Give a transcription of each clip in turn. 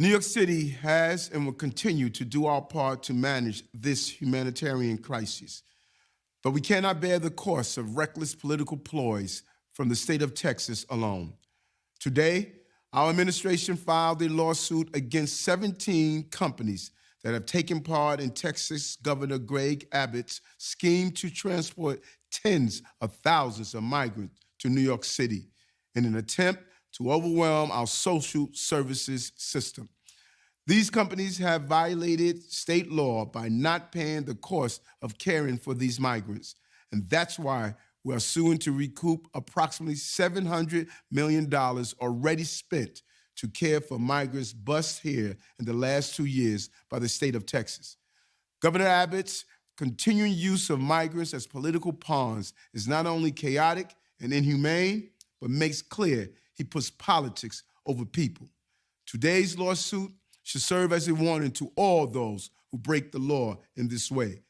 New York City has and will continue to do our part to manage this humanitarian crisis. But we cannot bear the cost of reckless political ploys from the state of Texas alone. Today, our administration filed a lawsuit against 17 companies that have taken part in Texas Governor Greg Abbott's scheme to transport tens of thousands of migrants to New York City in an attempt to overwhelm our social services system. These companies have violated state law by not paying the cost of caring for these migrants, and that's why we are suing to recoup approximately $700 million already spent to care for migrants bused here in the last 2 years by the state of Texas. Governor Abbott's continuing use of migrants as political pawns is not only chaotic and inhumane, but makes clear he puts politics over people. Today's lawsuit should serve as a warning to all those who break the law in this way.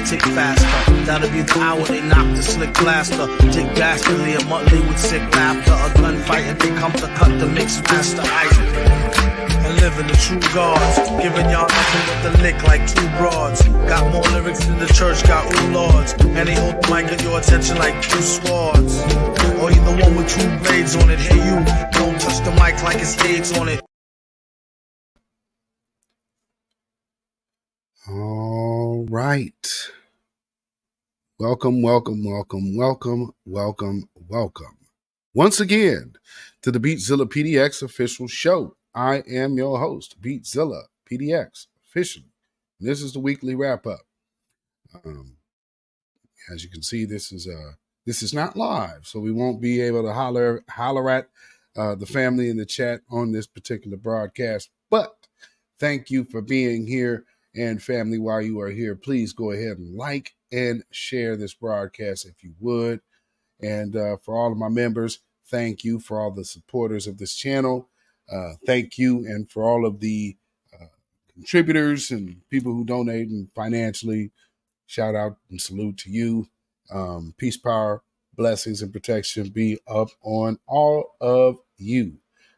Tick faster, that'll be the hour they knock the slick blaster. Dick dastardly, a monthly with sick laughter. A gunfight and they come to cut the mix master. And living the true gods, giving y'all nothing but the lick like two broads. Got more lyrics than the church got ooh lords. And they hold the mic at your attention like two swords. Or you the one with two blades on it. Hey you, don't touch the mic like it's AIDS on it. All right. Welcome. Once again to the beatzillapdx official show. I am your host, beatzillapdx official. This is the weekly wrap up. As you can see, this is not live, so we won't be able to holler at the family in the chat on this particular broadcast. But thank you for being here. And family, while you are here, please go ahead and like and share this broadcast if you would. And for all of my members, thank you. For all the supporters of this channel, thank you. And for all of the contributors and people who donate and financially, shout out and salute to you. Peace, power, blessings, and protection be up on all of you.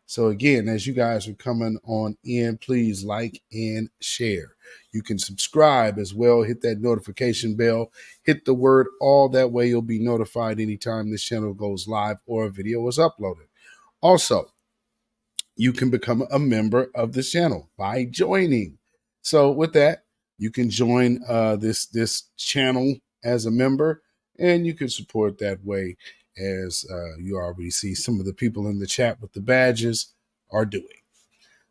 So again, as you guys are coming on in, please like and share. You can subscribe as well. Hit that notification bell. Hit the word all. That way you'll be notified anytime this channel goes live or a video is uploaded. Also, you can become a member of this channel by joining. So with that, you can join this channel as a member, and you can support that way, as you already see some of the people in the chat with the badges are doing.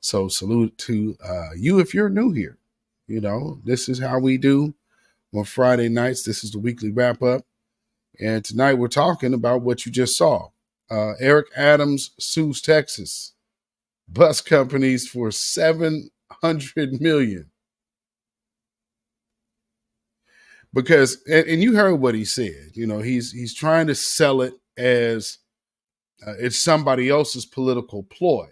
So salute to you if you're new here. You know, this is how we do on Friday nights. This is the weekly wrap up. And tonight we're talking about what you just saw. Eric Adams sues Texas bus companies for $700 million. Because, and you heard what he said, you know, he's trying to sell it as it's somebody else's political ploy.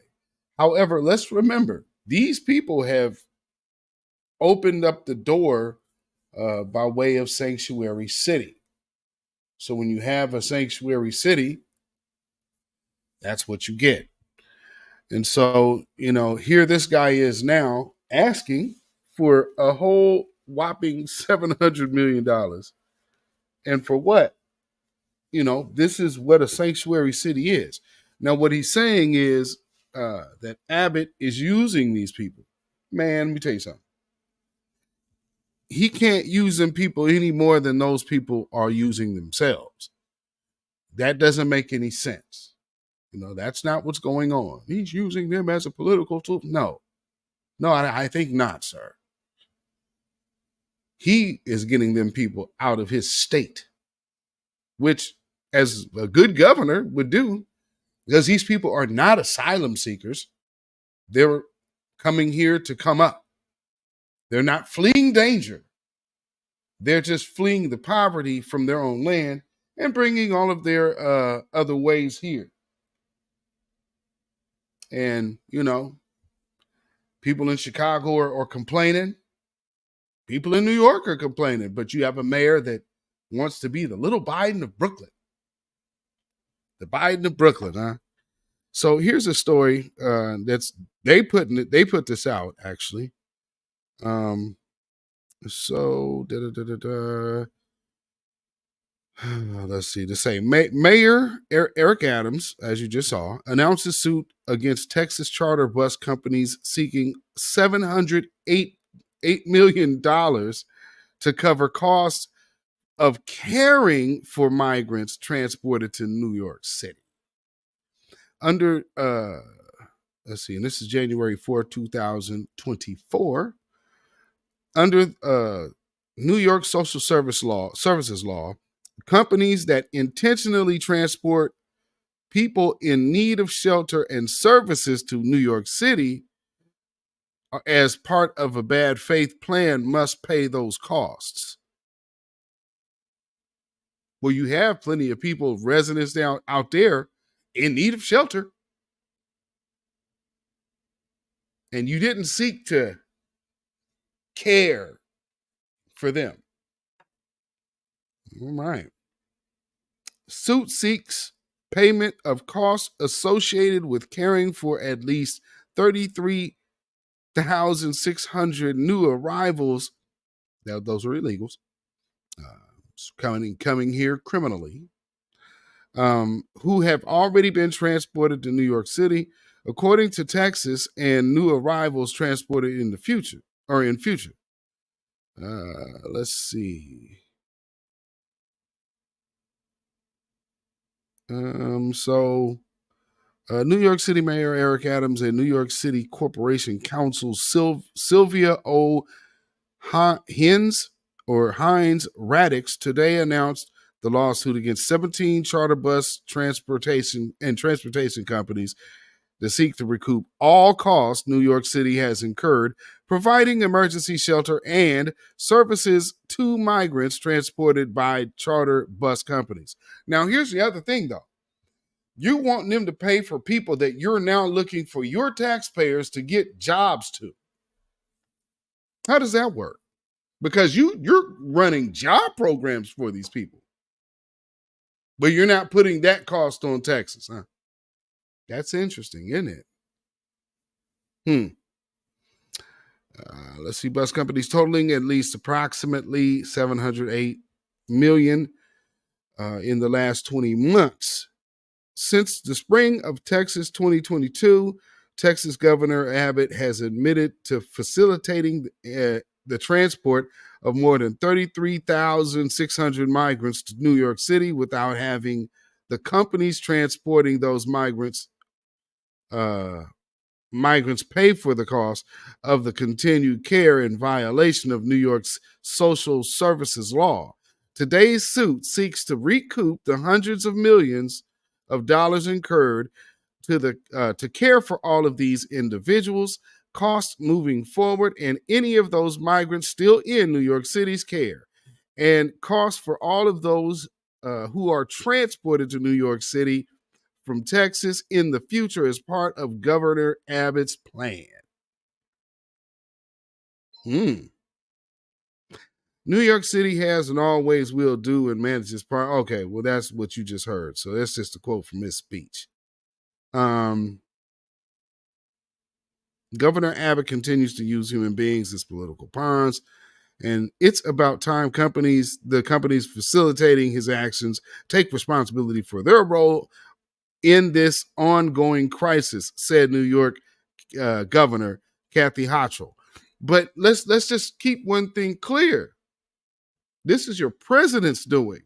However, let's remember, these people have opened up the door by way of sanctuary city. So when you have a sanctuary city, that's what you get. And so, you know, here this guy is now asking for a whole whopping $700 million. And for what? You know, this is what a sanctuary city is. Now, what he's saying is that Abbott is using these people. Man, let me tell you something. He can't use them people any more than those people are using themselves. That doesn't make any sense. You know, that's not what's going on. He's using them as a political tool. No, I think not, sir. He is getting them people out of his state, which, as a good governor would do, because these people are not asylum seekers. They're coming here to come up. They're not fleeing danger. They're just fleeing the poverty from their own land and bringing all of their other ways here. And, people in Chicago are complaining. People in New York are complaining. But you have a mayor that wants to be the little Biden of Brooklyn. The Biden of Brooklyn, huh? So here's a story they put this out, actually. Let's see. To say Mayor Eric Adams, as you just saw, announced a suit against Texas charter bus companies seeking $708 million to cover costs of caring for migrants transported to New York City. Under let's see, and this is January 4, 2024. Under New York Social Services Law, companies that intentionally transport people in need of shelter and services to New York City as part of a bad faith plan must pay those costs. Well, you have plenty of people, residents out there in need of shelter. And you didn't seek to care for them. All right. Suit seeks payment of costs associated with caring for at least 33,600 new arrivals. Now, those are illegals. Coming here criminally. Who have already been transported to New York City, according to Texas, and new arrivals transported in the future. Let's see. New York City Mayor Eric Adams and New York City Corporation Counsel Sylvia O. Hines Radix today announced the lawsuit against 17 charter bus transportation companies that seek to recoup all costs New York City has incurred providing emergency shelter and services to migrants transported by charter bus companies. Now, here's the other thing, though. You want them to pay for people that you're now looking for your taxpayers to get jobs to. How does that work? Because you're running job programs for these people. But you're not putting that cost on Texas, huh? That's interesting, isn't it? Let's see, bus companies totaling at least approximately $708 million in the last 20 months. Since the spring of Texas 2022, Texas Governor Abbott has admitted to facilitating the transport of more than 33,600 migrants to New York City without having the companies transporting those migrants pay for the cost of the continued care in violation of New York's social services law. Today's suit seeks to recoup the hundreds of millions of dollars incurred to care for all of these individuals, costs moving forward, and any of those migrants still in New York City's care, and costs for all of those who are transported to New York City from Texas in the future as part of Governor Abbott's plan. New York City has and always will do and manages part. Okay, well, that's what you just heard. So that's just a quote from his speech. Governor Abbott continues to use human beings as political pawns, and it's about time the companies facilitating his actions take responsibility for their role in this ongoing crisis, said New York Governor Kathy Hochul. But let's just keep one thing clear. This is your president's doing.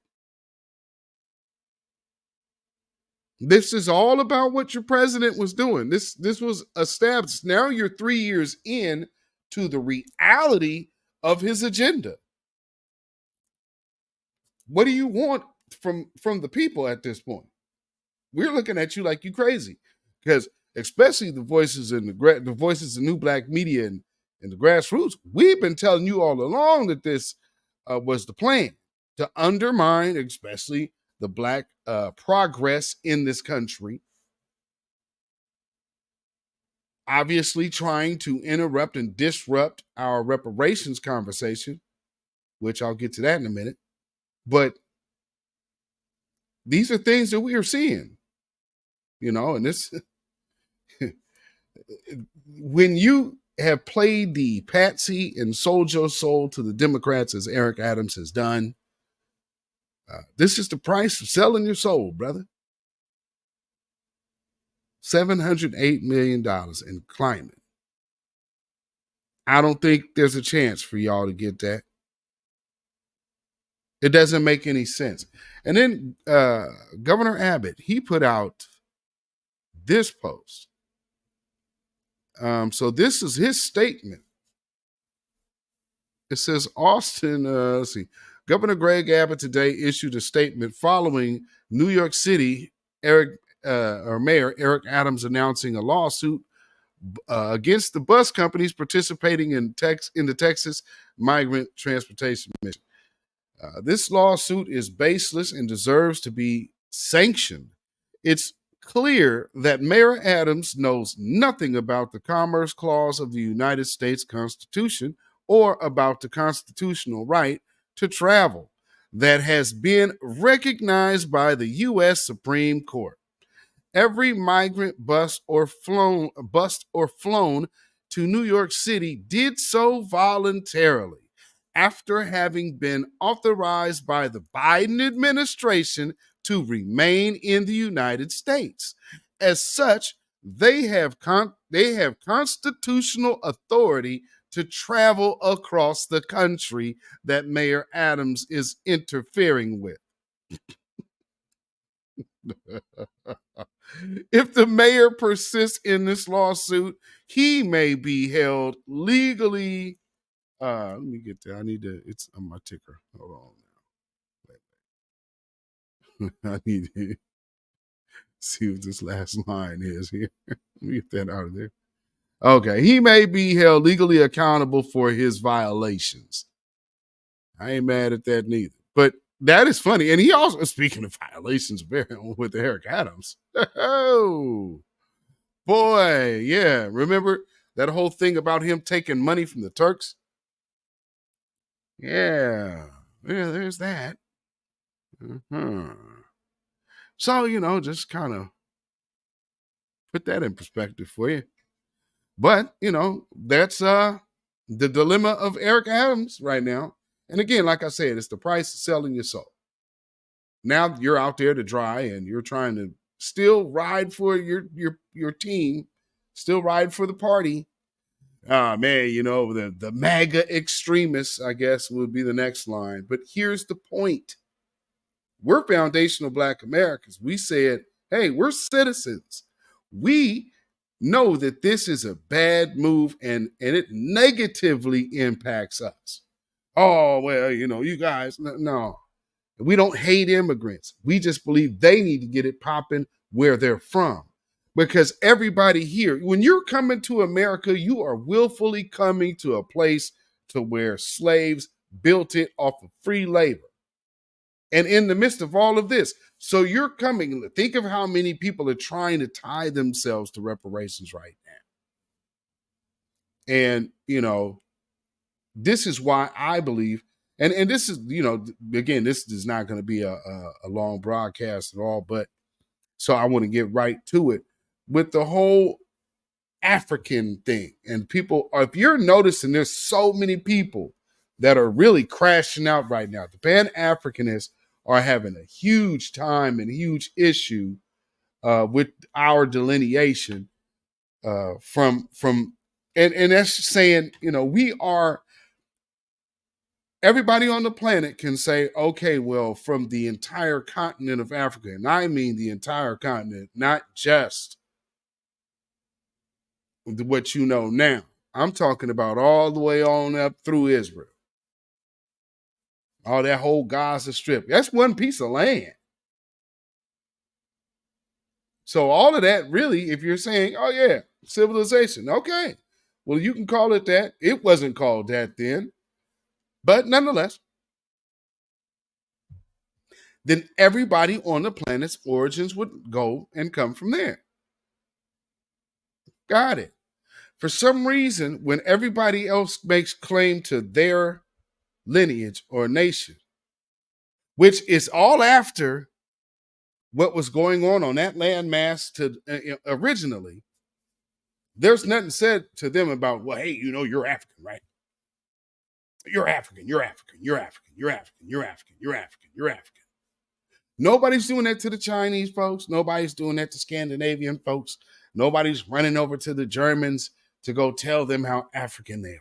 This is all about what your president was doing. This was established. Now you're 3 years in to the reality of his agenda. What do you want from the people at this point? We're looking at you like you crazy, because especially the voices in the voices of new black media and the grassroots, we've been telling you all along that this was the plan to undermine, especially the black progress in this country. obviously trying to interrupt and disrupt our reparations conversation, which I'll get to that in a minute. But these are things that we are seeing, and this, when you have played the patsy and sold your soul to the Democrats, as Eric Adams has done, this is the price of selling your soul, brother. $708 million in climate. I don't think there's a chance for y'all to get that. It doesn't make any sense. And then Governor Abbott, he put out this post. So this is his statement. It says Austin, let's see. Governor Greg Abbott today issued a statement following New York City Mayor Eric Adams announcing a lawsuit against the bus companies participating in the Texas Migrant Transportation Mission. This lawsuit is baseless and deserves to be sanctioned. It's clear that Mayor Adams knows nothing about the Commerce Clause of the United States Constitution or about the constitutional right to travel that has been recognized by the U.S. Supreme Court. Every migrant bus or flown to New York City did so voluntarily after having been authorized by the Biden administration to remain in the United States. As such, they have constitutional authority to travel across the country that Mayor Adams is interfering with. If the mayor persists in this lawsuit, he may be held legally. Let me get there. It's on my ticker. Hold on now. I need to see what this last line is here. Let me get that out of there. Okay. He may be held legally accountable for his violations. I ain't mad at that neither. But that is funny. And he also, speaking of violations with Eric Adams. Oh, boy. Yeah. Remember that whole thing about him taking money from the Turks? Yeah. Yeah, there's that. So, just kind of put that in perspective for you. But, that's the dilemma of Eric Adams right now. And again, like I said, it's the price of selling your soul. Now you're out there to dry and you're trying to still ride for your team, still ride for the party. Man, the MAGA extremists, I guess, would be the next line. But here's the point. We're foundational Black Americans. We said, hey, we're citizens. We know that this is a bad move and it negatively impacts us. Oh, well, you guys, no. We don't hate immigrants. We just believe they need to get it popping where they're from. Because everybody here, when you're coming to America, you are willfully coming to a place to where slaves built it off of free labor. And in the midst of all of this, so you're coming, think of how many people are trying to tie themselves to reparations right now. And, this is why I believe, and this is, again, this is not going to be a long broadcast at all, but so I want to get right to it with the whole African thing. And people, if you're noticing, there's so many people that are really crashing out right now. The Pan-Africanists are having a huge time and huge issue with our delineation from and that's saying, we are, everybody on the planet can say, okay, well, from the entire continent of Africa, and I mean the entire continent, not just what you know now. I'm talking about all the way on up through Israel. All that whole Gaza Strip. That's one piece of land. So all of that really, if you're saying, oh yeah, civilization, okay. Well, you can call it that. It wasn't called that then. But nonetheless, then everybody on the planet's origins would go and come from there. Got it. For some reason, when everybody else makes claim to their lineage or nation, which is all after what was going on that landmass originally, there's nothing said to them about, well, hey, you're African, right? You're African, you're African, you're African, you're African, you're African, you're African, you're African. Nobody's doing that to the Chinese folks. Nobody's doing that to Scandinavian folks. Nobody's running over to the Germans to go tell them how African they are.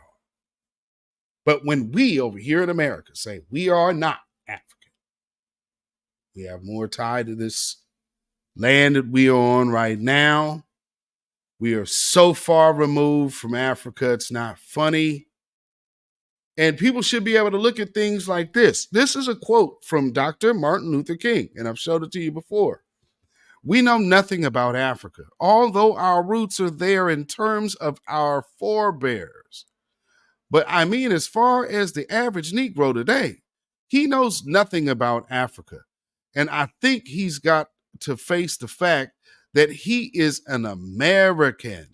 But when we over here in America say we are not African, we have more tied to this land that we are on right now. We are so far removed from Africa, it's not funny. And people should be able to look at things like this. This is a quote from Dr. Martin Luther King, and I've showed it to you before. We know nothing about Africa, although our roots are there in terms of our forebears. But I mean, as far as the average Negro today, he knows nothing about Africa. And I think he's got to face the fact that he is an American.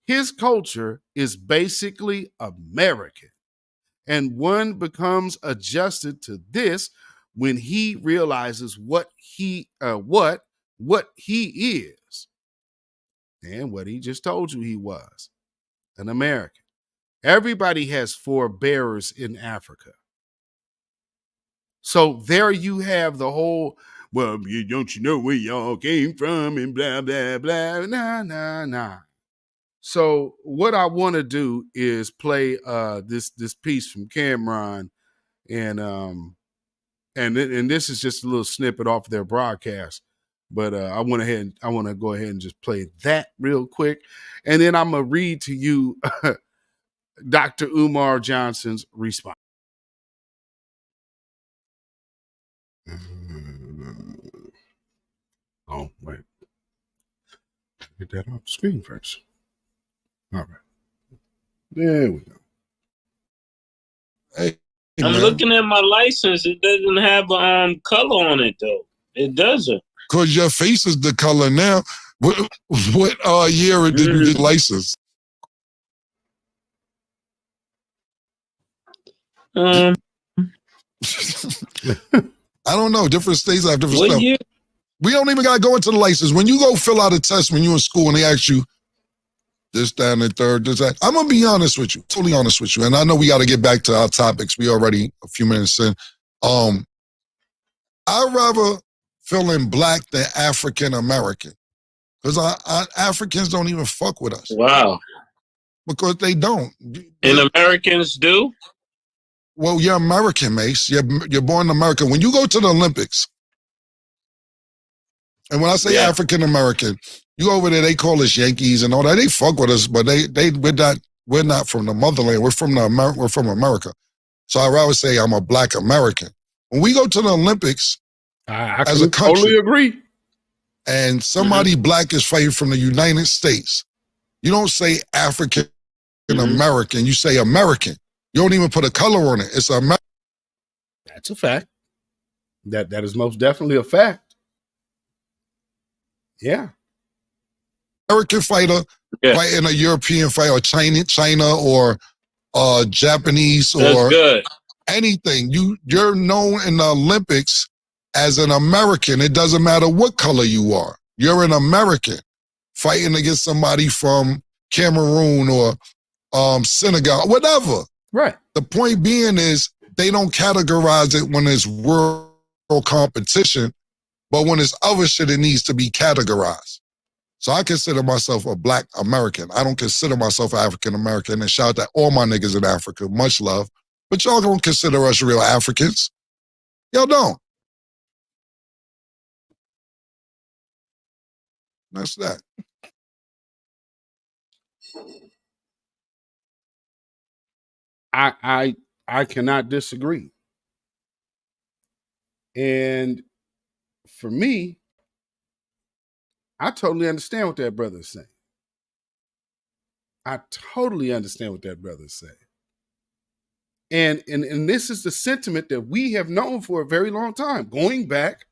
His culture is basically American. And one becomes adjusted to this when he realizes what he is. And what he just told you he was, an American. Everybody has forebearers in Africa. So there you have the whole, well, don't you know where y'all came from and blah, blah, blah. Nah. So what I want to do is play this piece from Camron, and this is just a little snippet off their broadcast. But I want to go ahead and just play that real quick, and then I'm gonna read to you Dr. Umar Johnson's response. Oh wait, get that off the screen first. All right. There we go. Hey, I'm looking at my license. It doesn't have color on it though. It doesn't. Because your face is the color now. What year did you get licensed? I don't know. Different states have different stuff. Year? We don't even gotta go into the license. When you go fill out a test when you're in school and they ask you this, that, and the third, this, that. I'm gonna be honest with you, totally honest with you. And I know we gotta get back to our topics. We already a few minutes in. I'd rather feel in black than African American. Because Africans don't even fuck with us. Wow. Because they don't. And Americans do? Well, you're American, Mace. You're born in America. When you go to the Olympics, and when I say African American, you go over there, they call us Yankees and all that. They fuck with us, but we're not from the motherland. We're from America. So I'd rather say I'm a black American. When we go to the Olympics, I as a country, totally agree. And somebody black is fighting from the United States, you don't say African American. You say American. You don't even put a color on it. It's American. That's a fact. That is most definitely a fact. Yeah. American fighter fighting a European fighter, or China or Japanese or anything. You're known in the Olympics as an American. It doesn't matter what color you are. You're an American fighting against somebody from Cameroon or Senegal, whatever. Right. The point being is they don't categorize it when it's world competition, but when it's other shit, it needs to be categorized. So I consider myself a black American. I don't consider myself African American, and shout out to all my niggas in Africa. Much love. But y'all don't consider us real Africans. Y'all don't. That's that. I cannot disagree. And for me, I totally understand what that brother is saying. I totally understand what that brother is saying. And this is the sentiment that we have known for a very long time, going back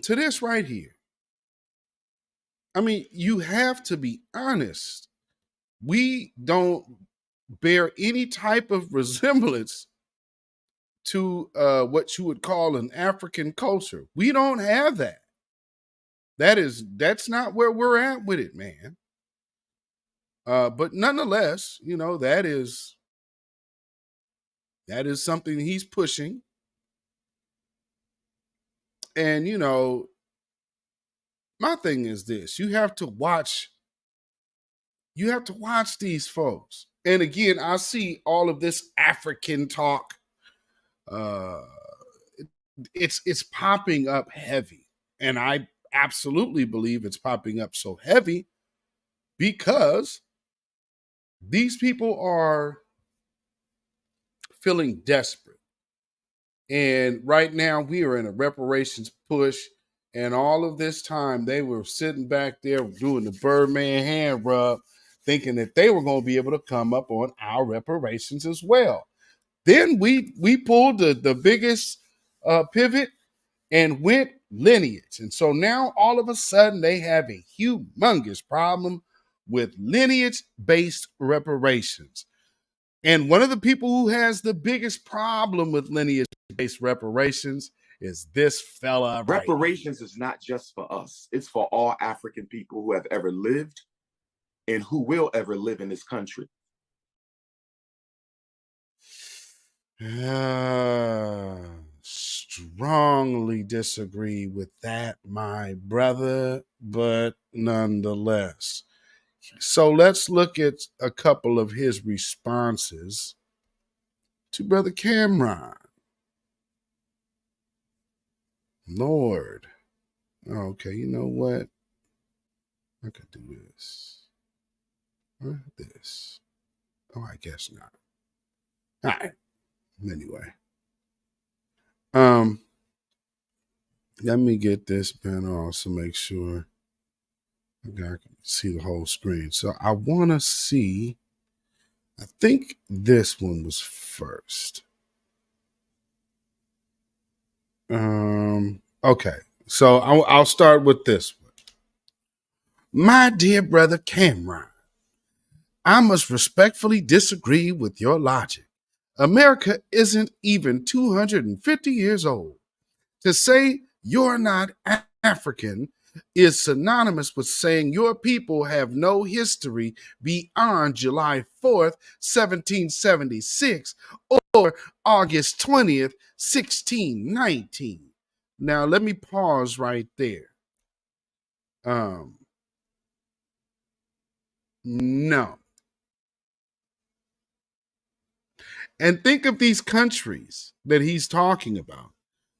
to this right here. I mean, you have to be honest. We don't bear any type of resemblance to what you would call an African culture. We don't have that. That's not where we're at with it, man. But nonetheless, you know, that is something he's pushing. And, you know, my thing is this: you have to watch these folks. And again, I see all of this African talk. It's popping up heavy. And I absolutely believe it's popping up so heavy because these people are feeling desperate. And right now we are in a reparations push. And all of this time they were sitting back there doing the Birdman hand rub, thinking that they were going to be able to come up on our reparations as well. Then we pulled the biggest pivot and went lineage. And so now all of a sudden they have a humongous problem with lineage-based reparations. And one of the people who has the biggest problem with lineage-based reparations is this fella. Reparations is not just for us. It's for all African people who have ever lived and who will ever live in this country. Strongly disagree with that, my brother, but nonetheless. So let's look at a couple of his responses to Brother Camron. Lord. Okay, you know what? I could do this. Or this. Oh, I guess not. All right. Anyway. Let me get this banner also make sure I can see the whole screen. So I want to see, I think this one was first. Okay. So I'll start with this one. My dear brother Camron, I must respectfully disagree with your logic. America isn't even 250 years old. To say you're not African is synonymous with saying your people have no history beyond July 4th, 1776 or August 20th, 1619. Now, let me pause right there. No. And think of these countries that he's talking about.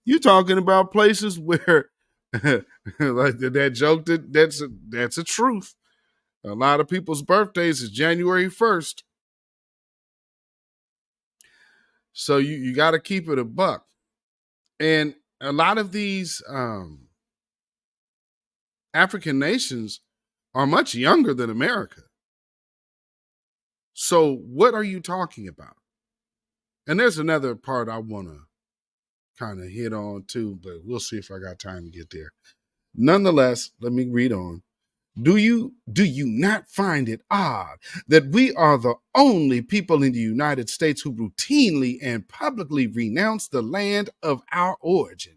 You're talking about places where, like that joke, that's a truth. A lot of people's birthdays is January 1st. So you got to keep it a buck. And a lot of these African nations are much younger than America. So what are you talking about? And there's another part I want to kind of hit on too, but we'll see if I got time to get there. Nonetheless, let me read on. Do you not find it odd that we are the only people in the United States who routinely and publicly renounce the land of our origin?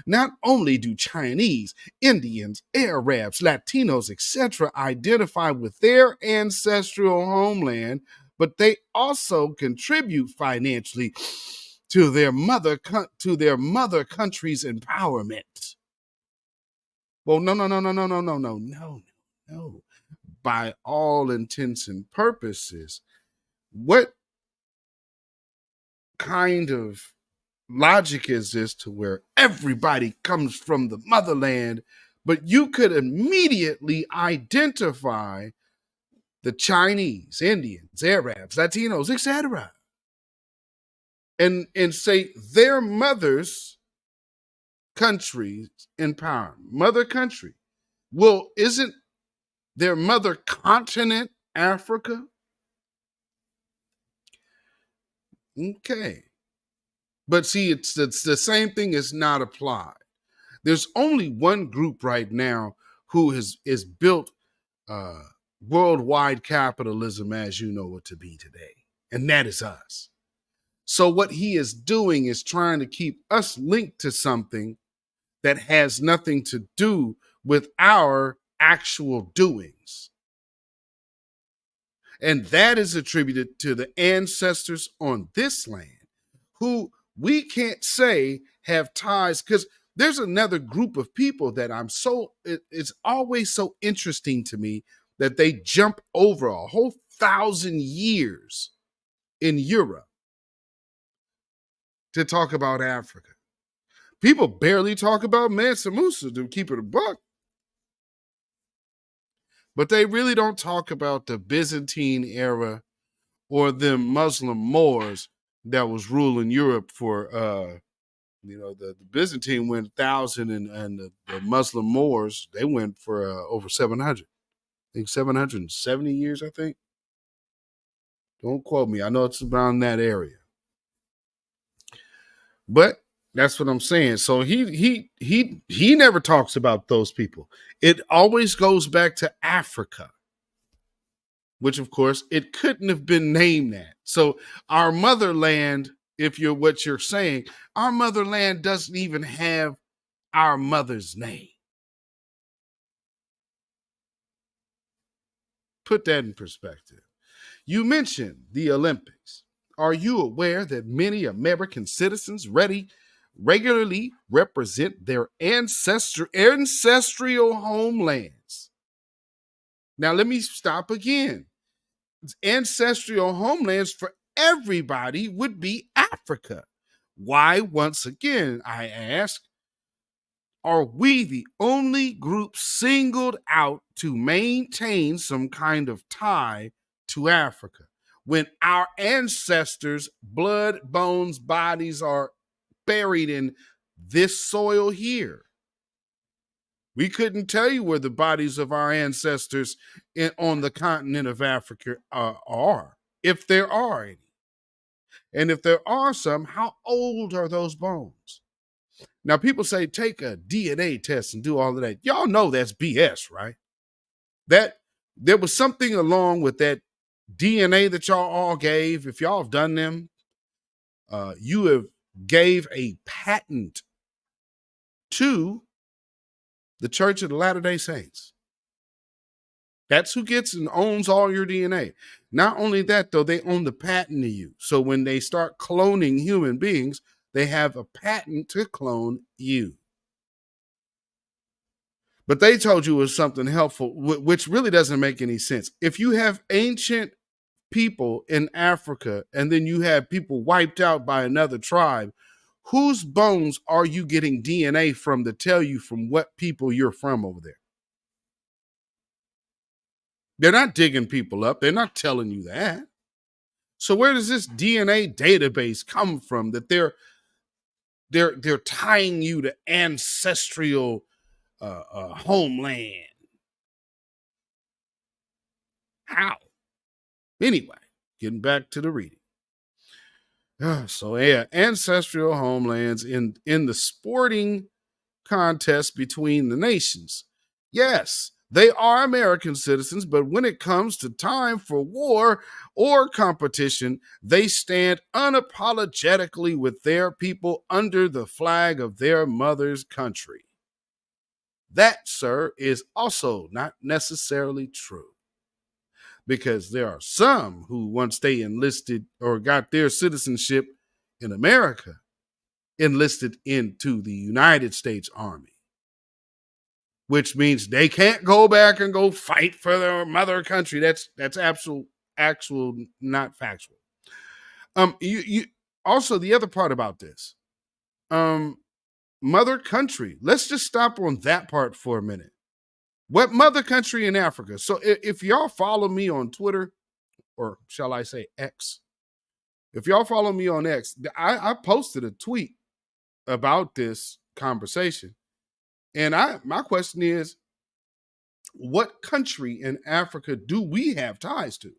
Not only do Chinese, Indians, Arabs, Latinos, etc. identify with their ancestral homeland, but they also contribute financially to their mother country's empowerment. Well, no. By all intents and purposes, what kind of logic is this to where everybody comes from the motherland, but you could immediately identify the Chinese, Indians, Arabs, Latinos, etc., and say their mother's country's in power, mother country? Well, isn't their mother continent Africa? Okay. But see, it's the same thing is not applied. There's only one group right now who is built worldwide capitalism as you know it to be today. And that is us. So what he is doing is trying to keep us linked to something that has nothing to do with our actual doings. And that is attributed to the ancestors on this land who we can't say have ties, because there's another group of people that it's always so interesting to me that they jump over a whole 1,000 years in Europe to talk about Africa. People barely talk about Mansa Musa, to keep it a buck. But they really don't talk about the Byzantine era or the Muslim Moors that was ruling Europe for, the Byzantine went 1,000 and the Muslim Moors, they went for over 700. I think 770 years, I think. Don't quote me. I know it's around that area. But that's what I'm saying. So he never talks about those people. It always goes back to Africa, which of course it couldn't have been named that. So our motherland, if you're what you're saying, our motherland doesn't even have our mother's name. Put that in perspective. You mentioned the Olympics. Are you aware that many American citizens regularly represent their ancestral homelands? Now, let me stop again. Ancestral homelands for everybody would be Africa. Why, once again, I ask, are we the only group singled out to maintain some kind of tie to Africa when our ancestors' blood, bones, bodies are buried in this soil here? We couldn't tell you where the bodies of our ancestors on the continent of Africa are, if there are any. And if there are some, how old are those bones? Now, people say, take a DNA test and do all of that. Y'all know that's BS, right? That there was something along with that DNA that y'all all gave. If y'all have done them, you have gave a patent to the Church of the Latter-day Saints. That's who gets and owns all your DNA. Not only that, though, they own the patent to you. So when they start cloning human beings, they have a patent to clone you. But they told you it was something helpful, which really doesn't make any sense. If you have ancient people in Africa and then you have people wiped out by another tribe, whose bones are you getting DNA from to tell you from what people you're from over there? They're not digging people up. They're not telling you that. So where does this DNA database come from that they're tying you to ancestral homeland? How? Anyway, getting back to the reading. So yeah, ancestral homelands in the sporting contest between the nations. Yes, they are American citizens, but when it comes to time for war or competition, they stand unapologetically with their people under the flag of their mother's country. That, sir, is also not necessarily true, because there are some who, once they enlisted or got their citizenship in America, enlisted into the United States Army, which means they can't go back and go fight for their mother country. That's actual not factual. You also, the other part about this, mother country. Let's just stop on that part for a minute. What mother country in Africa? So if y'all follow me on Twitter, or shall I say X, if y'all follow me on X, I posted a tweet about this conversation. And my question is, what country in Africa do we have ties to?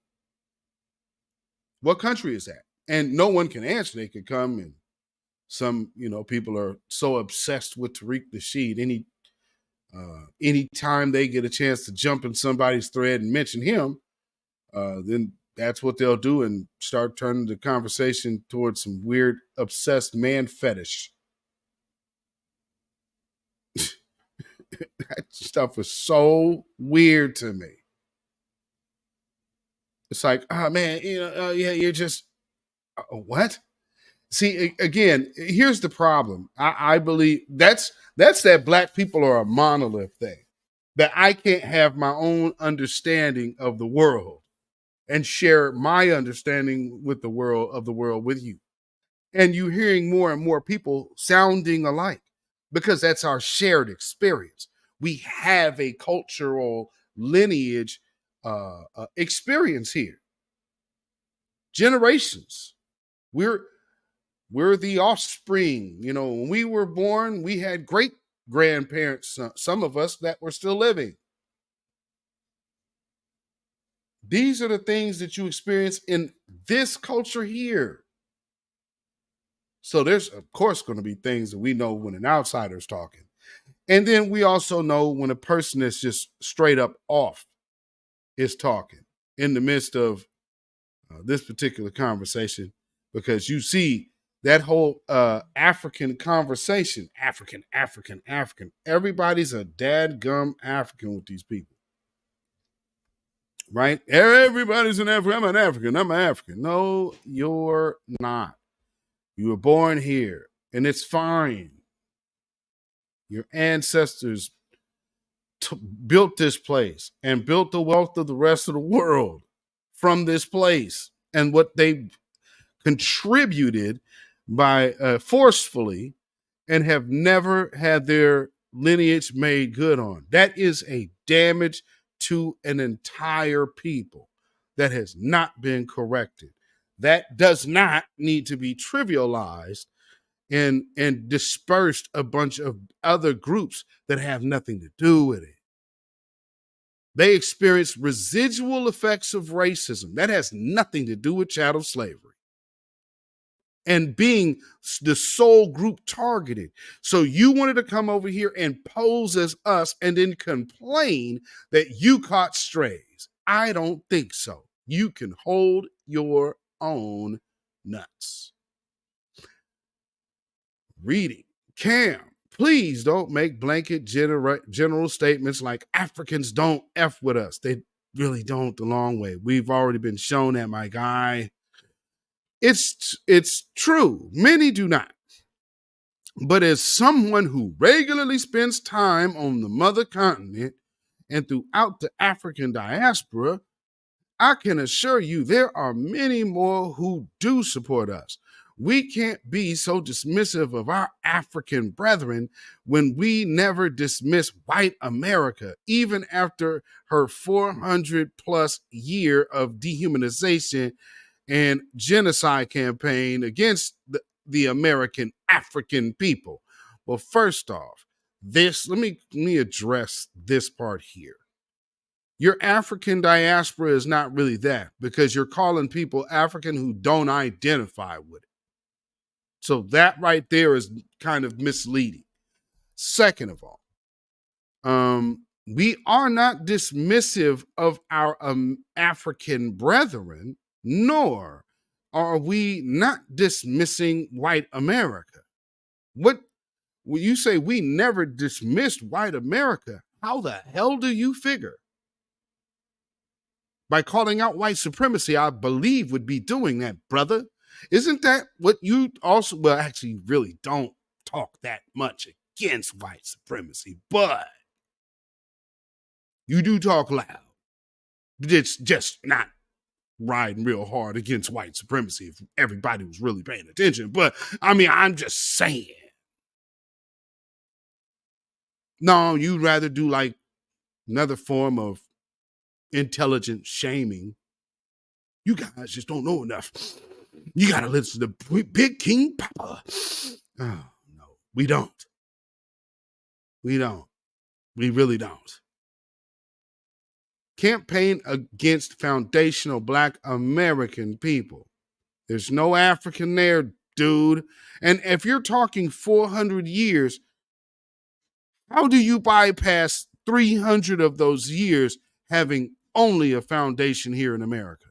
What country is that? And no one can answer. They could come and some, people are so obsessed with Tariq Nasheed. Anytime they get a chance to jump in somebody's thread and mention him, then that's what they'll do and start turning the conversation towards some weird, obsessed man fetish. That stuff is so weird to me. It's like, oh man, yeah, you're just what? See, again, here's the problem. I believe that's that black people are a monolith thing. That I can't have my own understanding of the world and share my understanding with the world with you. And you're hearing more and more people sounding alike because that's our shared experience. We have a cultural lineage experience here. Generations. We're the offspring. When we were born, we had great grandparents, some of us that were still living. These are the things that you experience in this culture here. So there's, of course, going to be things that we know when an outsider's talking. And then we also know when a person is just straight up off is talking in the midst of this particular conversation, because you see that whole African conversation, African. Everybody's a dadgum African with these people. Right? Everybody's an African. I'm an African. No, you're not. You were born here, and it's fine. Your ancestors built this place and built the wealth of the rest of the world from this place and what they contributed by forcefully and have never had their lineage made good on. That is a damage to an entire people that has not been corrected. That does not need to be trivialized and dispersed a bunch of other groups that have nothing to do with it. They experience residual effects of racism. That has nothing to do with chattel slavery and being the sole group targeted. So you wanted to come over here and pose as us and then complain that you caught strays. I don't think so. You can hold your own nuts. Reading. Cam, please don't make blanket general statements like Africans don't F with us. They really don't the long way. We've already been shown that, my guy. It's true. Many do not. But as someone who regularly spends time on the mother continent and throughout the African diaspora, I can assure you there are many more who do support us. We can't be so dismissive of our African brethren when we never dismiss white America, even after her 400 plus year of dehumanization and genocide campaign against the American African people. Well, first off, let me address this part here. Your African diaspora is not really that, because you're calling people African who don't identify with it. So that right there is kind of misleading. Second of all, we are not dismissive of our African brethren, nor are we not dismissing white America. When you say we never dismissed white America, how the hell do you figure? By calling out white supremacy, I believe would be doing that, brother. Isn't that what you also, well, actually really don't talk that much against white supremacy, but you do talk loud. It's just not riding real hard against white supremacy if everybody was really paying attention. But I mean, I'm just saying. No, you'd rather do like another form of intelligent shaming. You guys just don't know enough. You got to listen to Big King Papa. Oh, no, we don't. We don't. We really don't. Campaign against foundational Black American people. There's no African there, dude. And if you're talking 400 years, How do you bypass 300 of those years having only a foundation here in America?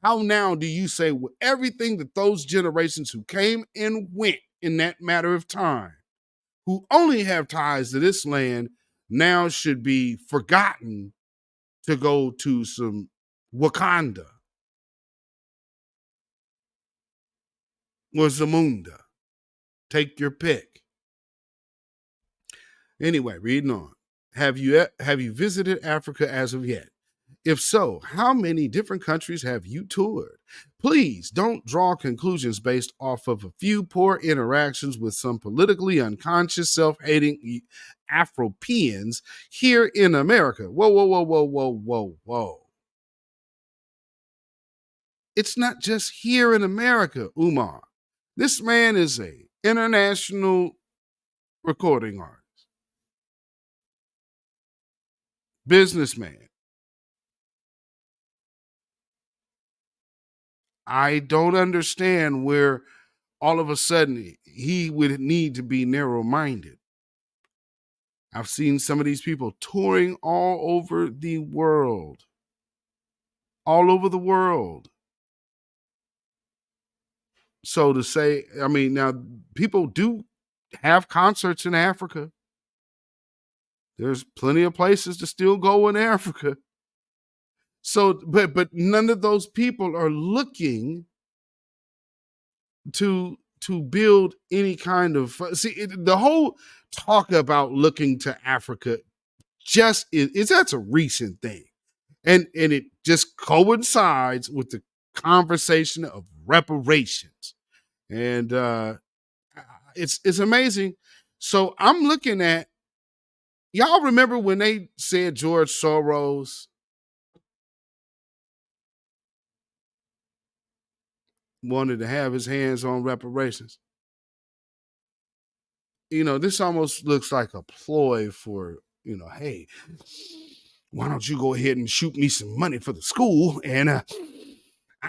How now do you say with everything that those generations who came and went in that matter of time, who only have ties to this land, now should be forgotten to go to some Wakanda or Zamunda? Take your pick. Anyway, reading on. Have you visited Africa as of yet? If so, how many different countries have you toured? Please don't draw conclusions based off of a few poor interactions with some politically unconscious, self-hating Afropeans here in America. Whoa, whoa, whoa, whoa, whoa, whoa, whoa. It's not just here in America, Umar. This man is an international recording artist, businessman. I don't understand where all of a sudden he would need to be narrow-minded. I've seen some of these people touring all over the world. All over the world. So to say, I mean, now people do have concerts in Africa. There's plenty of places to still go in Africa. So, but none of those people are looking to build any kind of, see, the whole talk about looking to Africa just is that's a recent thing. And it just coincides with the conversation of reparations. And it's amazing. So I'm looking at, y'all remember when they said George Soros wanted to have his hands on reparations? You know, this almost looks like a ploy for, you know, hey, why don't you go ahead and shoot me some money for the school, and I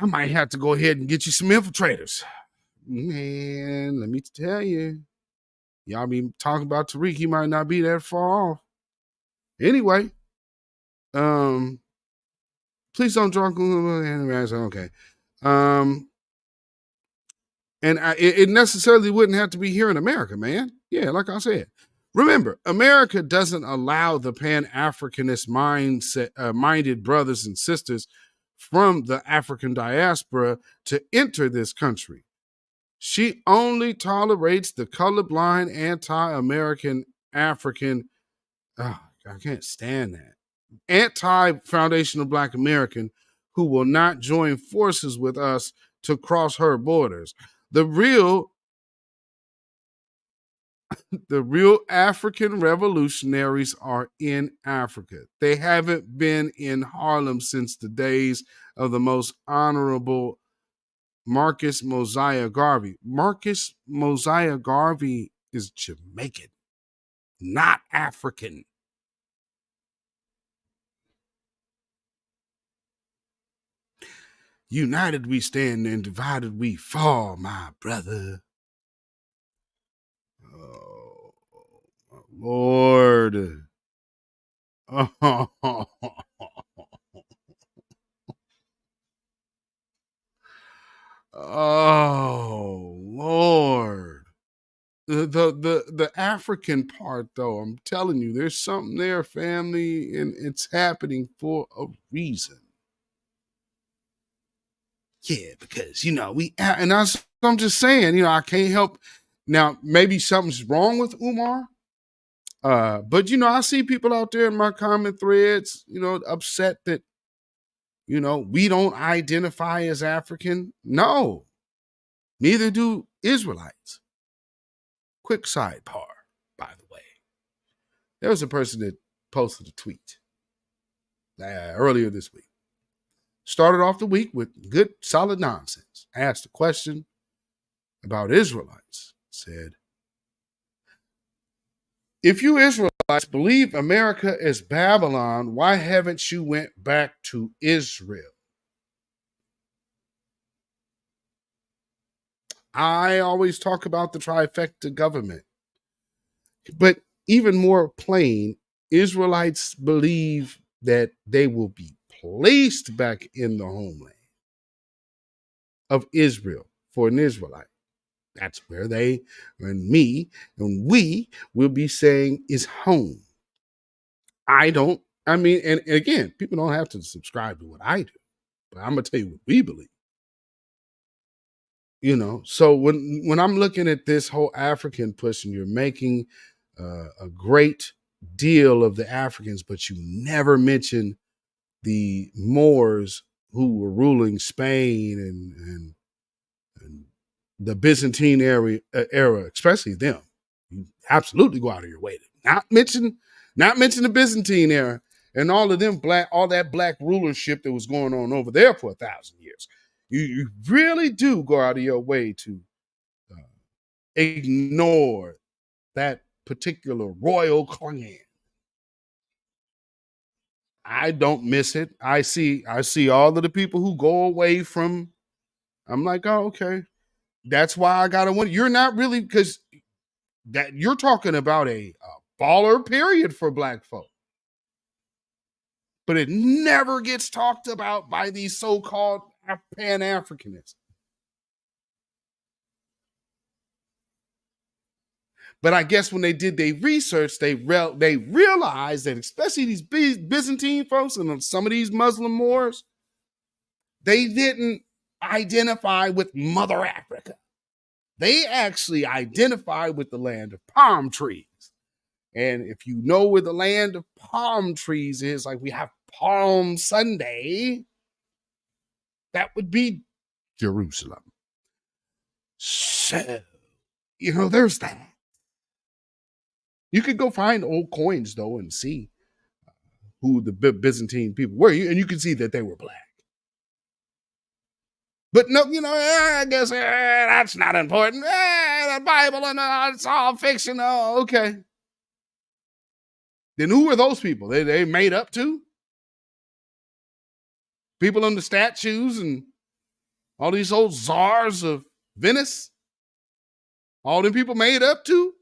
might have to go ahead and get you some infiltrators. Man, let me tell you, y'all be talking about Tariq, he might not be that far off. Anyway, please don't drunk. Okay. And it necessarily wouldn't have to be here in America, man. Yeah, like I said. Remember, America doesn't allow the Pan-Africanist minded brothers and sisters from the African diaspora to enter this country. She only tolerates the colorblind, anti-American, African, I can't stand that, anti-foundational Black American who will not join forces with us to cross her borders. The real African revolutionaries are in Africa. They haven't been in Harlem since the days of the most honorable Marcus Mosiah Garvey. Marcus Mosiah Garvey is Jamaican, not African. United we stand and divided we fall, my brother. Oh, Lord. Oh, Lord. The African part, though, I'm telling you, there's something there, family, and it's happening for a reason. Yeah, because, you know, I'm just saying, you know, I can't help. Now, maybe something's wrong with Umar. But, you know, I see people out there in my comment threads, you know, upset that, you know, we don't identify as African. No, neither do Israelites. Quick sidebar, by the way. There was a person that posted a tweet earlier this week. Started off the week with good, solid nonsense. Asked a question about Israelites. Said, if you Israelites believe America is Babylon, why haven't you went back to Israel? I always talk about the trifecta government. But even more plain, Israelites believe that they will be placed back in the homeland of Israel for an Israelite. That's where they and me and we will be saying is home. And again, people don't have to subscribe to what I do, but I'm going to tell you what we believe. So when I'm looking at this whole African push and you're making a great deal of the Africans, but you never mention the Moors who were ruling Spain and the Byzantine era, especially them. You absolutely go out of your way to not mention the Byzantine era and all that black rulership that was going on over there for 1,000 years. You really do go out of your way to ignore that particular royal clan. I don't miss it. I see all of the people who go away from. I'm like, oh, okay. That's why I gotta win. You're not really, because that you're talking about a baller period for black folk. But it never gets talked about by these so-called Pan-Africanists. But I guess when they did their research, they realized that especially these Byzantine folks and some of these Muslim Moors, they didn't identify with Mother Africa. They actually identified with the land of palm trees. And if you know where the land of palm trees is, like we have Palm Sunday, that would be Jerusalem. So, there's that. You could go find old coins, though, and see who the Byzantine people were. And you can see that they were black. But no, I guess that's not important. The Bible and it's all fictional. Okay. Then who were those people? They made up to? People in the statues and all these old czars of Venice? All them people made up to?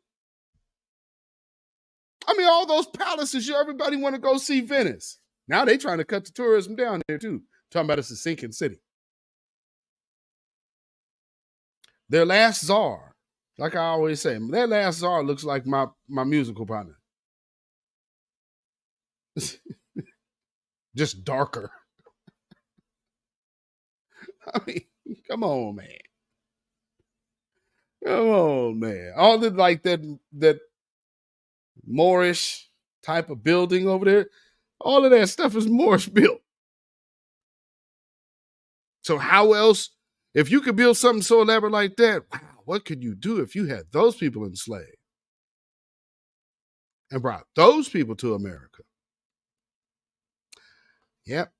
I mean, all those palaces, everybody want to go see Venice. Now they trying to cut the tourism down there too. Talking about it's a sinking city. Their last czar, like I always say, their last czar looks like my musical partner. Just darker. I mean, come on, man. Come on, man. All the like that Moorish type of building over there, all of that stuff is Moorish built. So how else, if you could build something so elaborate like that, wow, what could you do if you had those people enslaved and brought those people to America? Yep.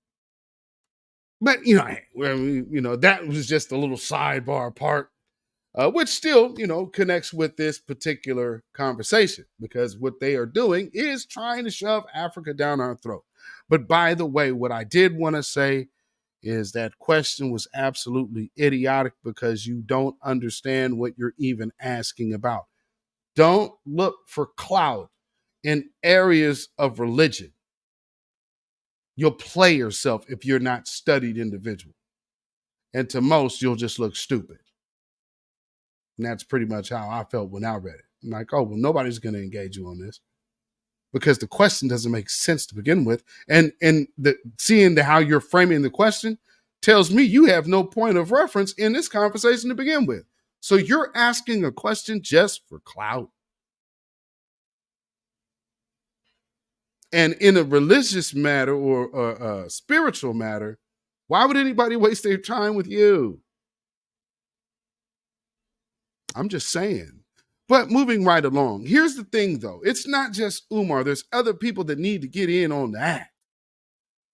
But, that was just a little sidebar part, which still, connects with this particular conversation, because what they are doing is trying to shove Africa down our throat. But by the way, what I did want to say is that question was absolutely idiotic because you don't understand what you're even asking about. Don't look for clout in areas of religion. You'll play yourself if you're not studied individual. And to most, you'll just look stupid. And that's pretty much how I felt when I read it. I'm like, oh, well, nobody's going to engage you on this because the question doesn't make sense to begin with. And seeing how you're framing the question tells me you have no point of reference in this conversation to begin with. So you're asking a question just for clout. And in a religious matter or a spiritual matter, why would anybody waste their time with you? I'm just saying. But moving right along, here's the thing, though. It's not just Umar. There's other people that need to get in on that.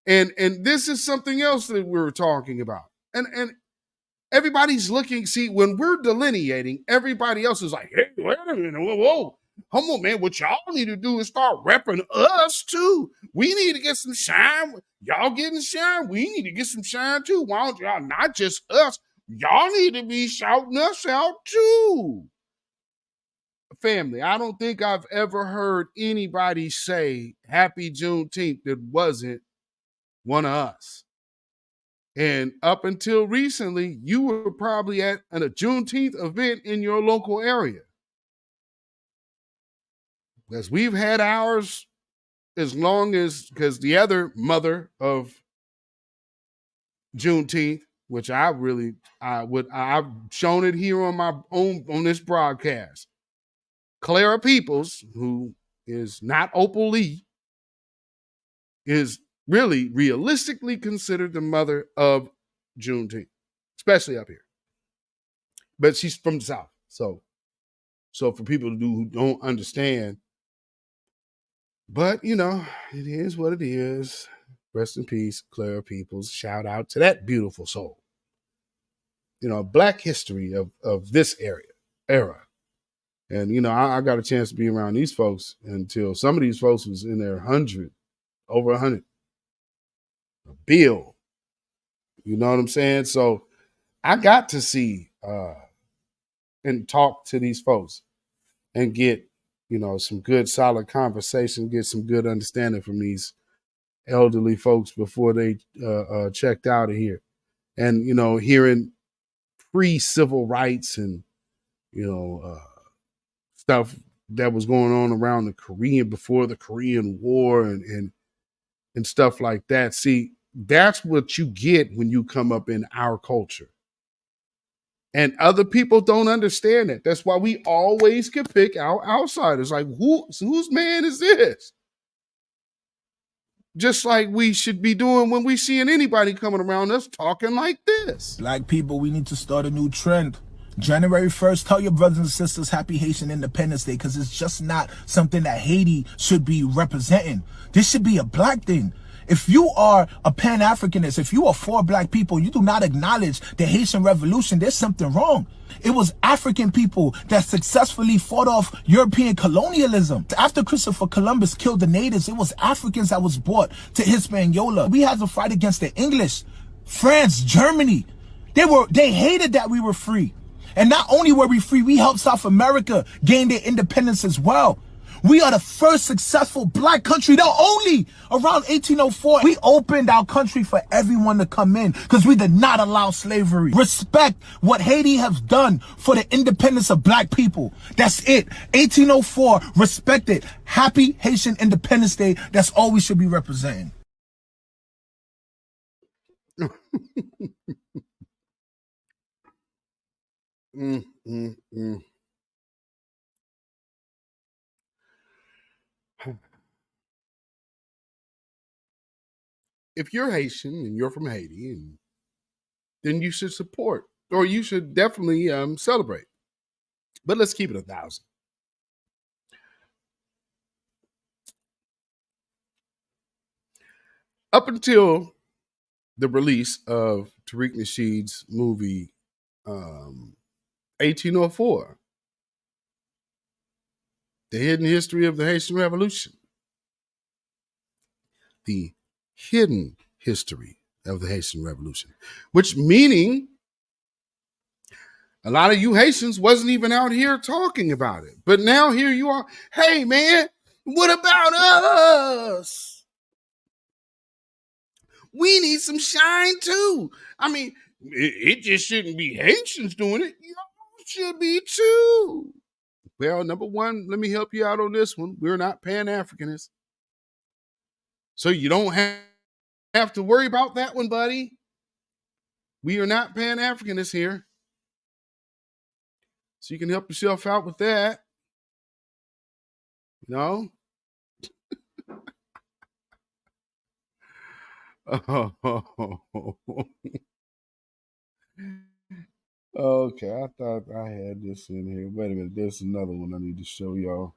And this is something else that we're talking about. And everybody's looking. See, when we're delineating, everybody else is like, hey, wait a minute. Whoa. Come on, man. What y'all need to do is start repping us, too. We need to get some shine. Y'all getting shine. We need to get some shine, too. Why don't y'all, not just us, y'all need to be shouting us out, too. family, I don't think I've ever heard anybody say Happy Juneteenth that wasn't one of us. And up until recently, you were probably at a Juneteenth event in your local area. Because we've had ours as long as, because the other mother of Juneteenth, which I've shown it here on my own, on this broadcast. Clara Peoples, who is not Opal Lee, is really realistically considered the mother of Juneteenth, especially up here. But she's from the South. So for people who don't understand, but you know, it is what it is. Rest in peace, Clara Peoples. Shout out to that beautiful soul. You know, Black history of this era. And, you know, I got a chance to be around these folks until some of these folks was in their over 100. Bill. You know what I'm saying? So I got to see and talk to these folks and get, you know, some good solid conversation, get some good understanding from these elderly folks before they checked out of here. And, you know, hearing pre-civil rights and, you know, stuff that was going on around before the Korean War and stuff like that. See, that's what you get when you come up in our culture. And other people don't understand it. That's why we always can pick out outsiders. Like, whose man is this? Just like we should be doing when we seeing anybody coming around us talking like this. Black people, we need to start a new trend. January 1st, tell your brothers and sisters happy Haitian Independence Day, because it's just not something that Haiti should be representing. This should be a black thing. If you are a Pan-Africanist, if you are for black people, you do not acknowledge the Haitian Revolution, there's something wrong. It was African people that successfully fought off European colonialism. After Christopher Columbus killed the natives, it was Africans that was brought to Hispaniola. We had to fight against the English, France, Germany. They hated that we were free. And not only were we free, we helped South America gain their independence as well. We are the first successful black country, the only around 1804. We opened our country for everyone to come in because we did not allow slavery. Respect what Haiti has done for the independence of black people. That's it. 1804, respect it. Happy Haitian Independence Day. That's all we should be representing. If you're Haitian and you're from Haiti, then you should support, or you should definitely celebrate. But let's keep it 1,000. Up until the release of Tariq Nasheed's movie 1804, The Hidden History of the Haitian Revolution, the hidden history of the Haitian Revolution, which meaning a lot of you Haitians wasn't even out here talking about it. But now here you are. Hey, man, what about us? We need some shine too. I mean, it just shouldn't be Haitians doing it. Y'all should be too. Well, number one, let me help you out on this one. We're not Pan-Africanists. So you don't have to worry about that one, buddy. We are not Pan-Africanists here. So you can help yourself out with that. You know? Okay, I thought I had this in here. Wait a minute, there's another one I need to show y'all.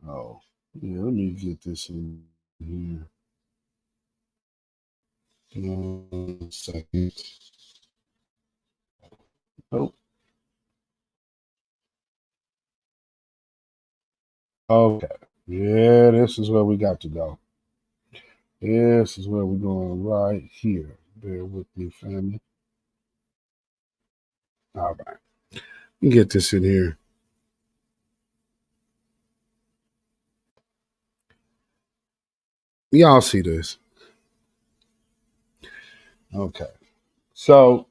Oh, yeah, let me get this in here. 1 second. Oh. Okay. Yeah, this is where we got to go. This is where we're going right here. Bear with me, family. All right. You get this in here. Y'all see this. Okay. So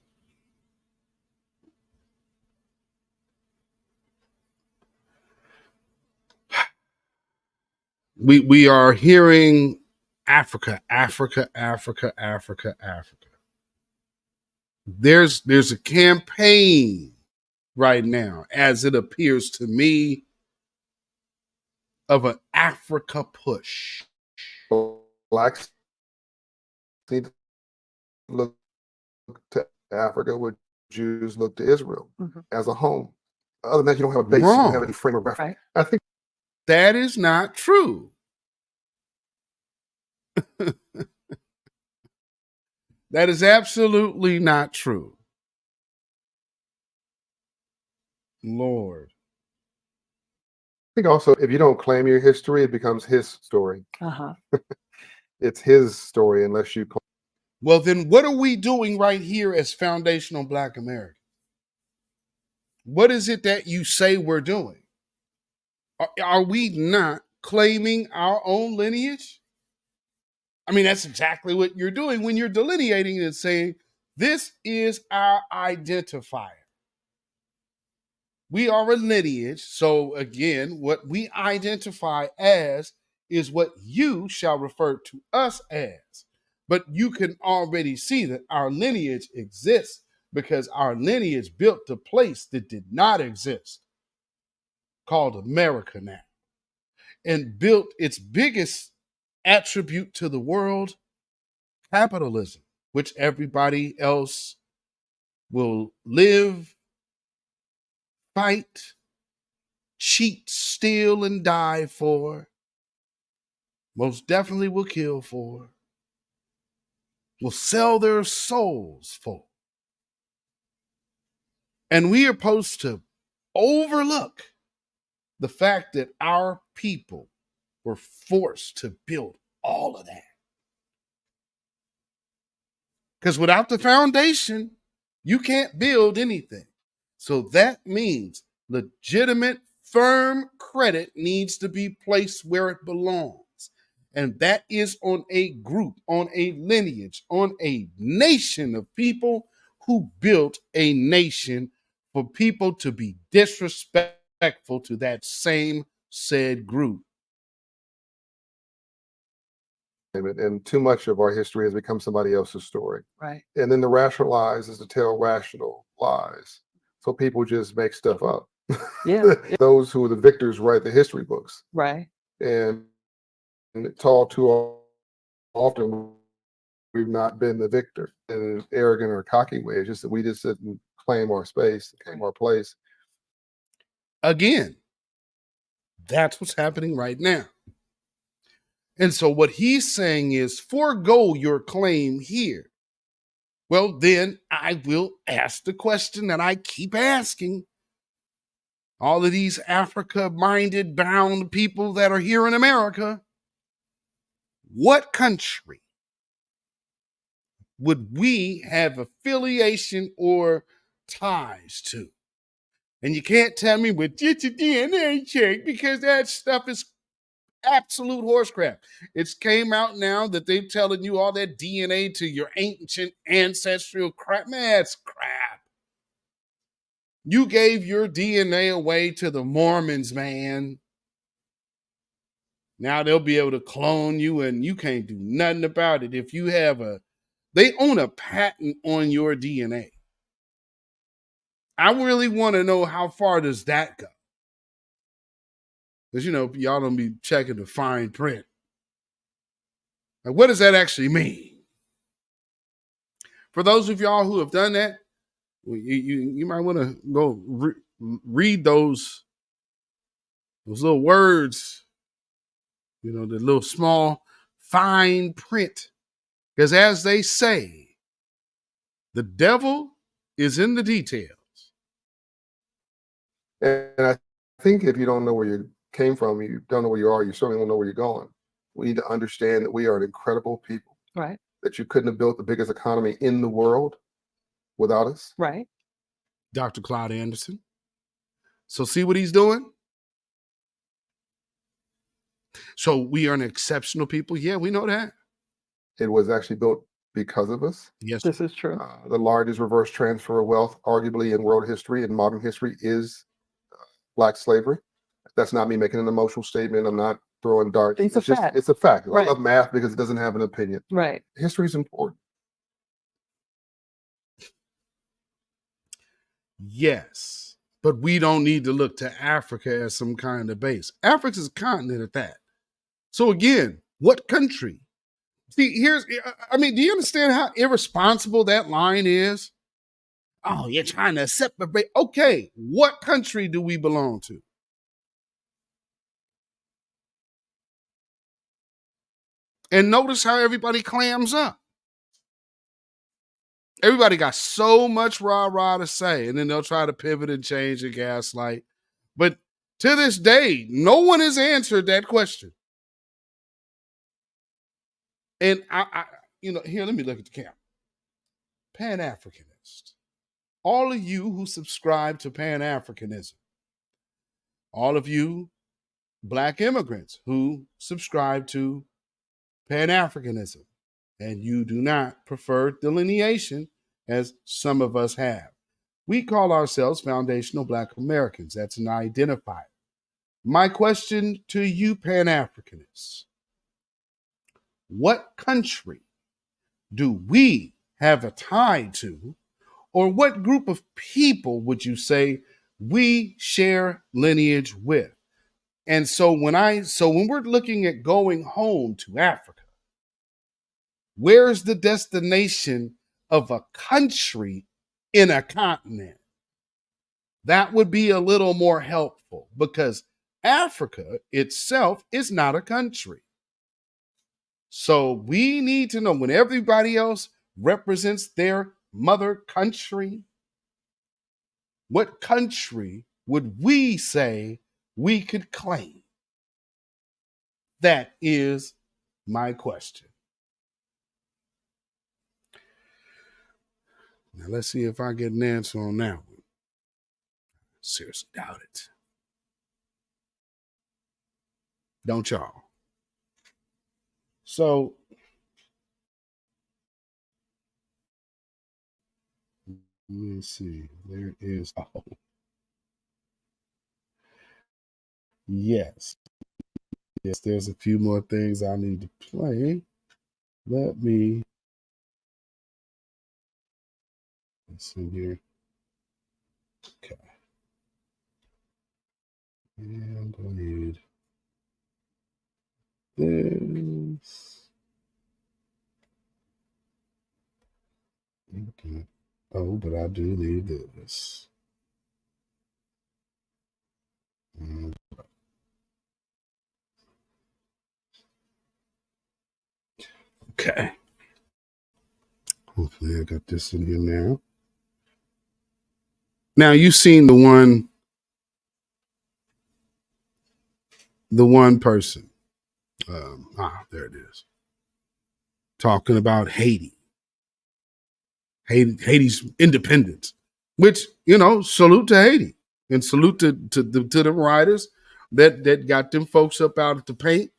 we are hearing Africa. There's a campaign right now, as it appears to me, of an Africa push. Blacks need to look to Africa what Jews look to Israel as a home. Other than that, you don't have a base. You don't have any frame of reference. Right. I think that is not true. That is absolutely not true. Lord. I think also, if you don't claim your history, it becomes his story. It's his story unless you claim. Well, then what are we doing right here as foundational Black Americans? What is it that you say we're doing? Are we not claiming our own lineage? I mean, that's exactly what you're doing when you're delineating and saying, this is our identifier. We are a lineage. So again, what we identify as is what you shall refer to us as. But you can already see that our lineage exists because our lineage built a place that did not exist, called America now, and built its biggest attribute to the world, capitalism, which everybody else will live, fight, cheat, steal, and die for, most definitely will kill for, will sell their souls for. And we are supposed to overlook the fact that our people were forced to build all of that. Because without the foundation, you can't build anything. So that means legitimate, firm credit needs to be placed where it belongs. And that is on a group, on a lineage, on a nation of people who built a nation for people to be disrespectful to that same said group. And too much of our history has become somebody else's story. Right. And then the rationalize is to tell rational lies. So people just make stuff up. Yeah. Those who are the victors write the history books. Right. And it's all too often we've not been the victor in an arrogant or cocky way. It's just that we just didn't claim our space, claim our place. Again, that's what's happening right now. And so what he's saying is, forego your claim here. Well, then I will ask the question that I keep asking all of these Africa-minded, bound people that are here in America. What country would we have affiliation or ties to? And you can't tell me with just a DNA check, because that stuff is absolute horse crap. It's came out now that they're telling you all that DNA to your ancient ancestral crap. Man, that's crap. You gave your DNA away to the Mormons, man. Now they'll be able to clone you and you can't do nothing about it. If you have they own a patent on your DNA. I really want to know, how far does that go? Because, y'all don't be checking the fine print. Like, what does that actually mean? For those of y'all who have done that, you might want to go read those little words, the little small fine print. Because as they say, the devil is in the details. And I think if you don't know where you came from, you don't know where you are, you certainly don't know where you're going. We need to understand that we are an incredible people. Right. That you couldn't have built the biggest economy in the world without us. Right. Dr. Cloud Anderson. So see what he's doing? So we are an exceptional people. Yeah, we know that. It was actually built because of us. Yes. This is true. The largest reverse transfer of wealth, arguably in world history and modern history, is Black slavery. That's not me making an emotional statement. I'm not throwing darts. It's a fact. It's a fact. Right. I love math because it doesn't have an opinion. Right. History is important. Yes, but we don't need to look to Africa as some kind of base. Africa's a continent at that. So again, what country? See, do you understand how irresponsible that line is? Oh, you're trying to separate. Okay, what country do we belong to? And notice how everybody clams up. Everybody got so much rah-rah to say, and then they'll try to pivot and change and gaslight. But to this day, no one has answered that question. And here, let me look at the camera. Pan-Africanist. All of you who subscribe to Pan-Africanism, all of you Black immigrants who subscribe to Pan-Africanism, and you do not prefer delineation as some of us have. We call ourselves foundational Black Americans. That's an identifier. My question to you Pan-Africanists, what country do we have a tie to, or what group of people would you say we share lineage with? And so when we're looking at going home to Africa, where's the destination of a country in a continent? That would be a little more helpful, because Africa itself is not a country. So we need to know, when everybody else represents their mother country, what country would we say we could claim? That is my question. Now let's see if I get an answer on that one. Seriously doubt it. Don't y'all? So let me see. There is, yes, there's a few more things I need to play. Let's see here. Okay. And I need this. Okay. Oh, but I do need this. Okay. Hopefully I got this in here now. Now you've seen the one person. There it is. Talking about Haiti's independence, which, salute to Haiti and salute to the writers that got them folks up out of the paint.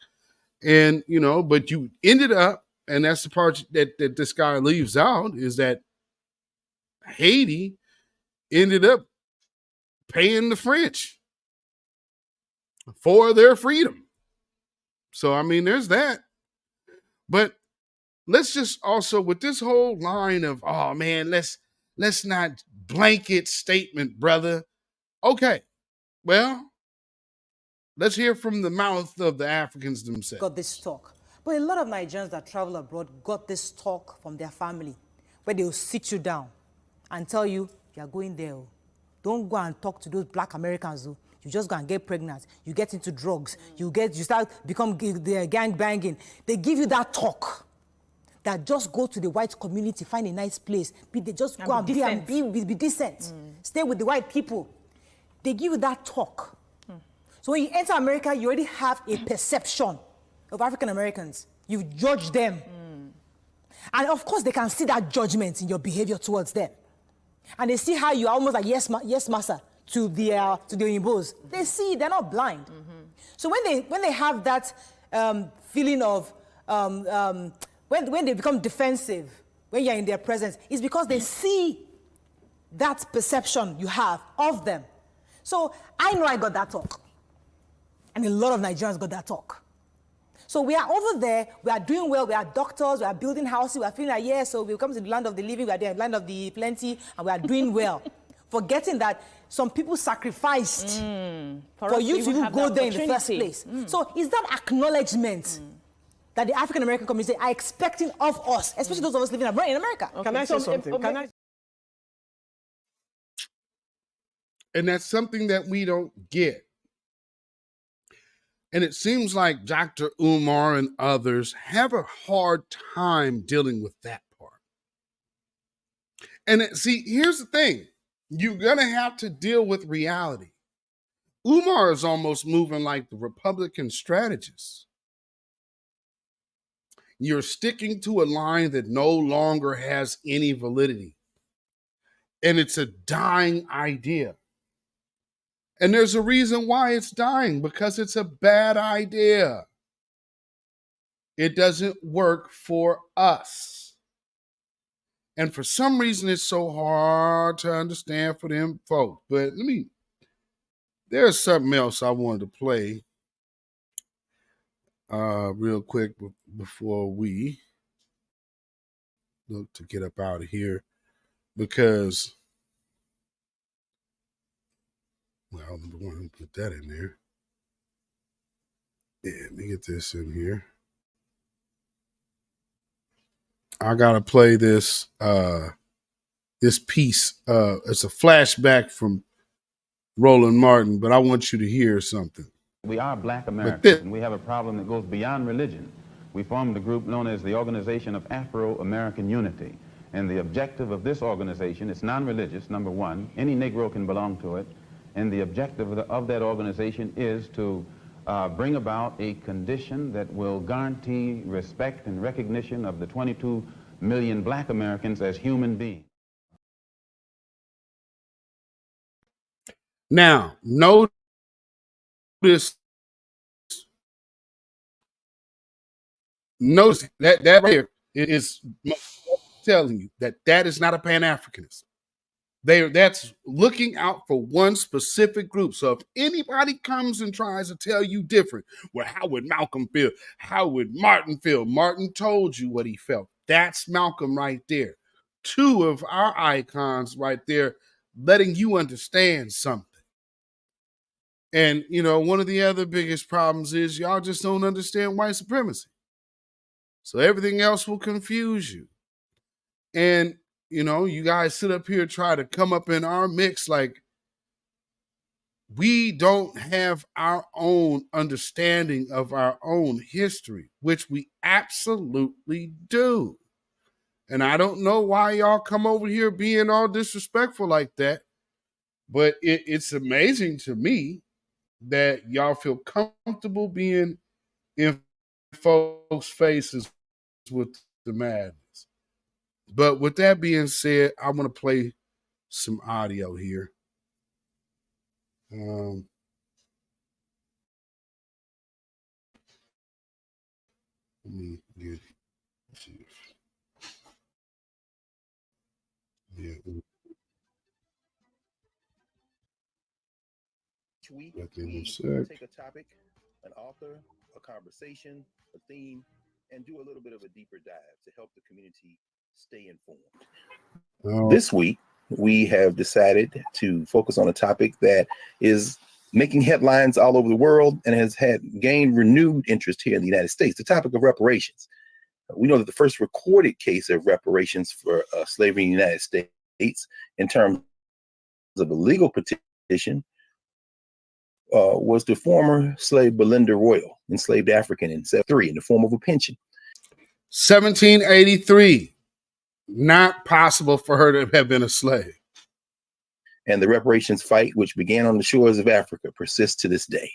And, but you ended up, and that's the part that this guy leaves out, is that Haiti ended up paying the French for their freedom. So, there's that. But let's just also, with this whole line of, oh man, let's not blanket statement, brother. Okay, well, let's hear from the mouth of the Africans themselves. Got this talk. But a lot of Nigerians that travel abroad got this talk from their family, where they will sit you down and tell you, you're going there. Don't go and talk to those Black Americans. You just go and get pregnant. You get into drugs. You start become gang banging. They give you that talk. That just go to the white community, find a nice place. They just go and be decent. Stay with the white people. They give you that talk. So when you enter America, you already have a perception of African Americans. You judge them. And of course, they can see that judgment in your behavior towards them. And they see how you are almost like, yes, master, to the Oyinbos. They see, they're not blind. So when they have that feeling of, when they become defensive, when you're in their presence, it's because they see that perception you have of them. So I know I got that talk. And a lot of Nigerians got that talk. So we are over there, we are doing well, we are doctors, we are building houses, we are feeling like, yeah, so we come to the land of the living, we are there, land of the plenty, and we are doing well. Forgetting that some people sacrificed for you to even go there in the first place. So is that acknowledgement that the African American community are expecting of us, especially those of us living abroad in America? Okay. Can I say something? And that's something that we don't get. And it seems like Dr. Umar and others have a hard time dealing with that part. And see, here's the thing. You're going to have to deal with reality. Umar is almost moving like the Republican strategist. You're sticking to a line that no longer has any validity. And it's a dying idea. And there's a reason why it's dying, because it's a bad idea. It doesn't work for us. And for some reason, it's so hard to understand for them folks. But there's something else I wanted to play real quick before we look to get up out of here, because well, I'm the one who put that in there. Yeah, let me get this in here. I gotta play this this piece. It's a flashback from Roland Martin, but I want you to hear something. We are Black Americans, and we have a problem that goes beyond religion. We formed a group known as the Organization of Afro-American Unity. And the objective of this organization is non-religious, number one. Any Negro can belong to it. And the objective of that organization is to bring about a condition that will guarantee respect and recognition of the 22 million Black Americans as human beings. Now, notice that right here is telling you that is not a Pan-Africanist. That's looking out for one specific group. So if anybody comes and tries to tell you different, well, how would Malcolm feel? How would Martin feel? Martin told you what he felt. That's Malcolm right there. Two of our icons right there, letting you understand something. And, one of the other biggest problems is y'all just don't understand white supremacy. So everything else will confuse you. And, you guys sit up here, try to come up in our mix like we don't have our own understanding of our own history, which we absolutely do. And I don't know why y'all come over here being all disrespectful like that, but it's amazing to me that y'all feel comfortable being in folks' faces with the madness. But with that being said, I want to play some audio here. Let me get Each week, we take a topic, an author, a conversation, a theme, and do a little bit of a deeper dive to help the community stay informed. This week, we have decided to focus on a topic that is making headlines all over the world and has gained renewed interest here in the United States, the topic of reparations. We know that the first recorded case of reparations for slavery in the United States in terms of a legal petition was the former slave Belinda Royal, enslaved African in 1973 in the form of a pension. 1783. Not possible for her to have been a slave. And the reparations fight, which began on the shores of Africa, persists to this day.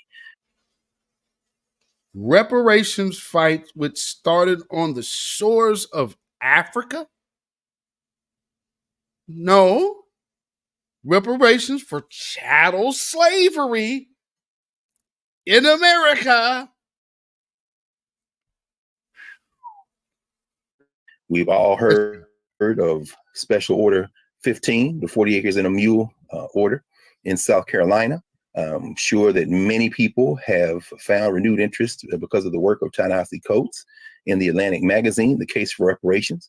Reparations fight, which started on the shores of Africa? No. reparations for chattel slavery in America. We've all heard of Special Order 15, the 40 acres and a mule order in South Carolina. I'm sure that many people have found renewed interest because of the work of Ta-Nehisi Coates in the Atlantic magazine, The Case for Reparations.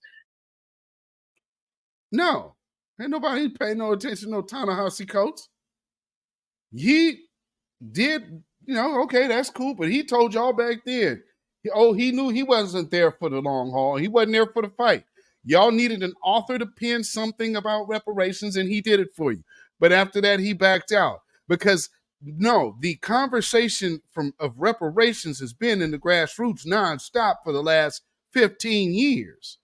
No, ain't nobody paying no attention to no Ta-Nehisi Coates. He did, okay, that's cool, but he told y'all back then, he knew he wasn't there for the long haul. He wasn't there for the fight. Y'all needed an author to pen something about reparations, and he did it for you. But after that, he backed out because, no, the conversation of reparations has been in the grassroots nonstop for the last 15 years.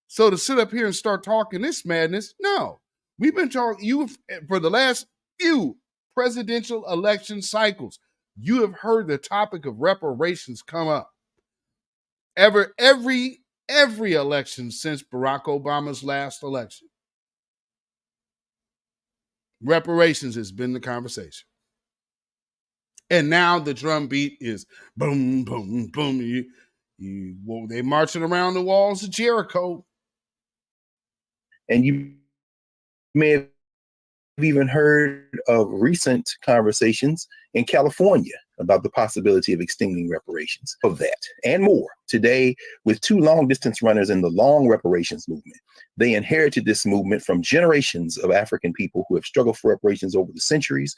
So to sit up here and start talking this madness, no. We've been talking, for the last few presidential election cycles, you have heard the topic of reparations come up. Every election since Barack Obama's last election, reparations has been the conversation. And now the drumbeat is boom, boom, boom. They marching around the walls of Jericho. And you may have even heard of recent conversations in California about the possibility of extending reparations. Of that and more today with two long distance runners in the long reparations movement. They inherited this movement from generations of African people who have struggled for reparations over the centuries,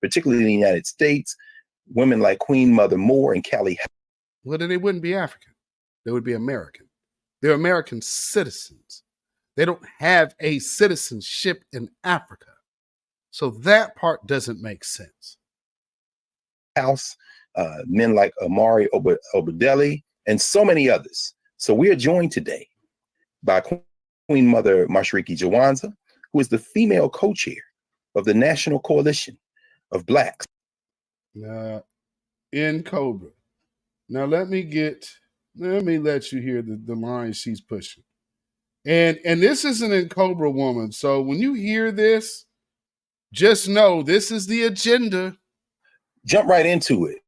particularly in the United States. Women like Queen Mother Moore and Callie. Well, then they wouldn't be African. They would be American. They're American citizens. They don't have a citizenship in Africa. So that part doesn't make sense. House, men like Amari Obadeli, and so many others. So we are joined today by Queen Mother Mashariki Jawanza, who is the female co-chair of the National Coalition of Blacks. In Cobra. Now let me let you hear the line she's pushing. And this isn't in Cobra Woman. So when you hear this, just know this is the agenda. Jump right into it.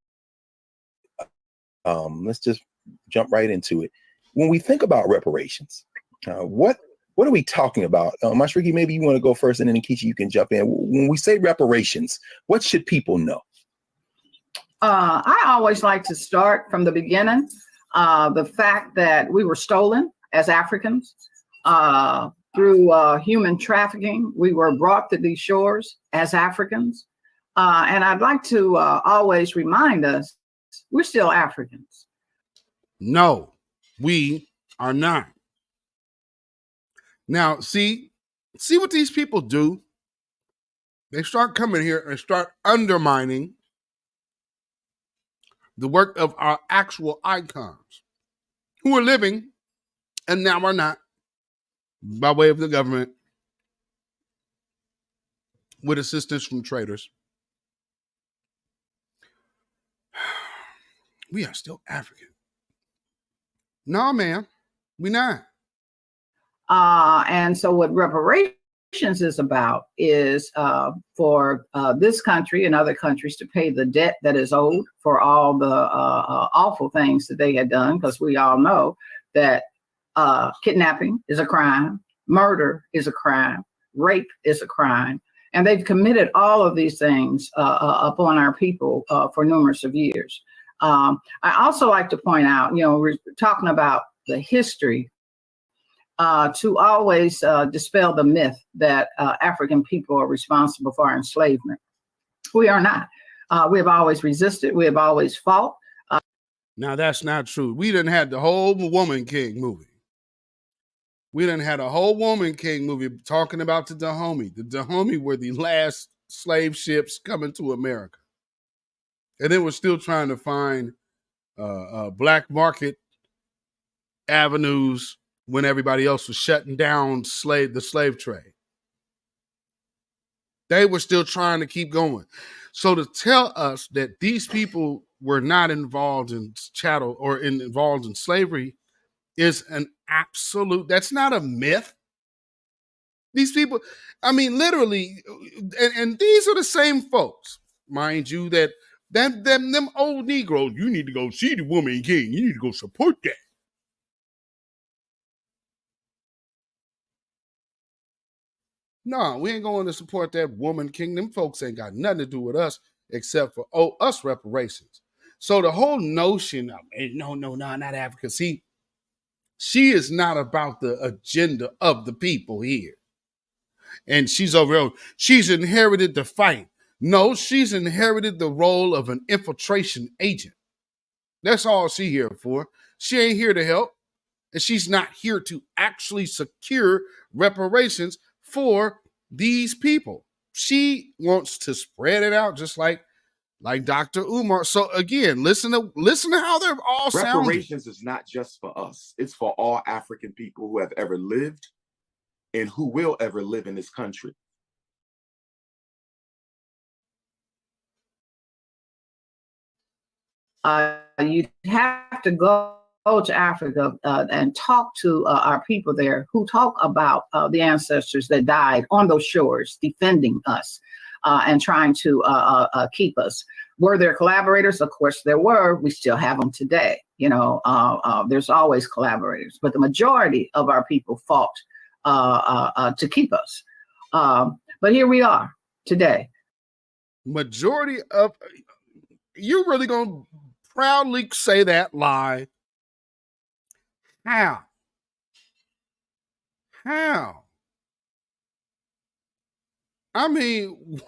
Let's just jump right into it. When we think about reparations, what are we talking about? Mashariki, maybe you want to go first, and then Nkechi, you can jump in. When we say reparations, what should people know? I always like to start from the beginning. The fact that we were stolen as Africans through human trafficking. We were brought to these shores as Africans. And I'd like to always remind us, we're still Africans. No, we are not. Now, see what these people do? They start coming here and start undermining the work of our actual icons who are living and now are not by way of the government with assistance from traders. We are still African. No, ma'am, we not. And so what reparations is about is for this country and other countries to pay the debt that is owed for all the awful things that they had done, because we all know that kidnapping is a crime, murder is a crime, rape is a crime, and they've committed all of these things upon our people for numerous of years. I also like to point out, we're talking about the history to always dispel the myth that African people are responsible for our enslavement. We are not. We have always resisted. We have always fought. Now, that's not true. We done had the whole Woman King movie. We done had a whole Woman King movie talking about the Dahomey. The Dahomey were the last slave ships coming to America. And then we're still trying to find black market avenues when everybody else was shutting down the slave trade. They were still trying to keep going. So to tell us that these people were not involved in chattel or involved in slavery is an absolute, that's not a myth. These people, I mean, literally, and these are the same folks, mind you, that them old Negroes, you need to go see the woman king. You need to go support that. No, we ain't going to support that woman king. Them folks ain't got nothing to do with us except for us reparations. So the whole notion of no, not Africa. See, she is not about the agenda of the people here. And she's over there. She's inherited the fight. No, she's inherited the role of an infiltration agent. That's all she's here for. She ain't here to help. And she's not here to actually secure reparations for these people. She wants to spread it out just like Dr. Umar. So again, listen to how they're all sounding. Reparations is not just for us. It's for all African people who have ever lived and who will ever live in this country. You have to go to Africa and talk to our people there who talk about the ancestors that died on those shores defending us and trying to keep us. Were there collaborators? Of course there were. We still have them today. You know, there's always collaborators, but the majority of our people fought to keep us. But here we are today. Majority of, you really gonna proudly say that lie? How? I mean,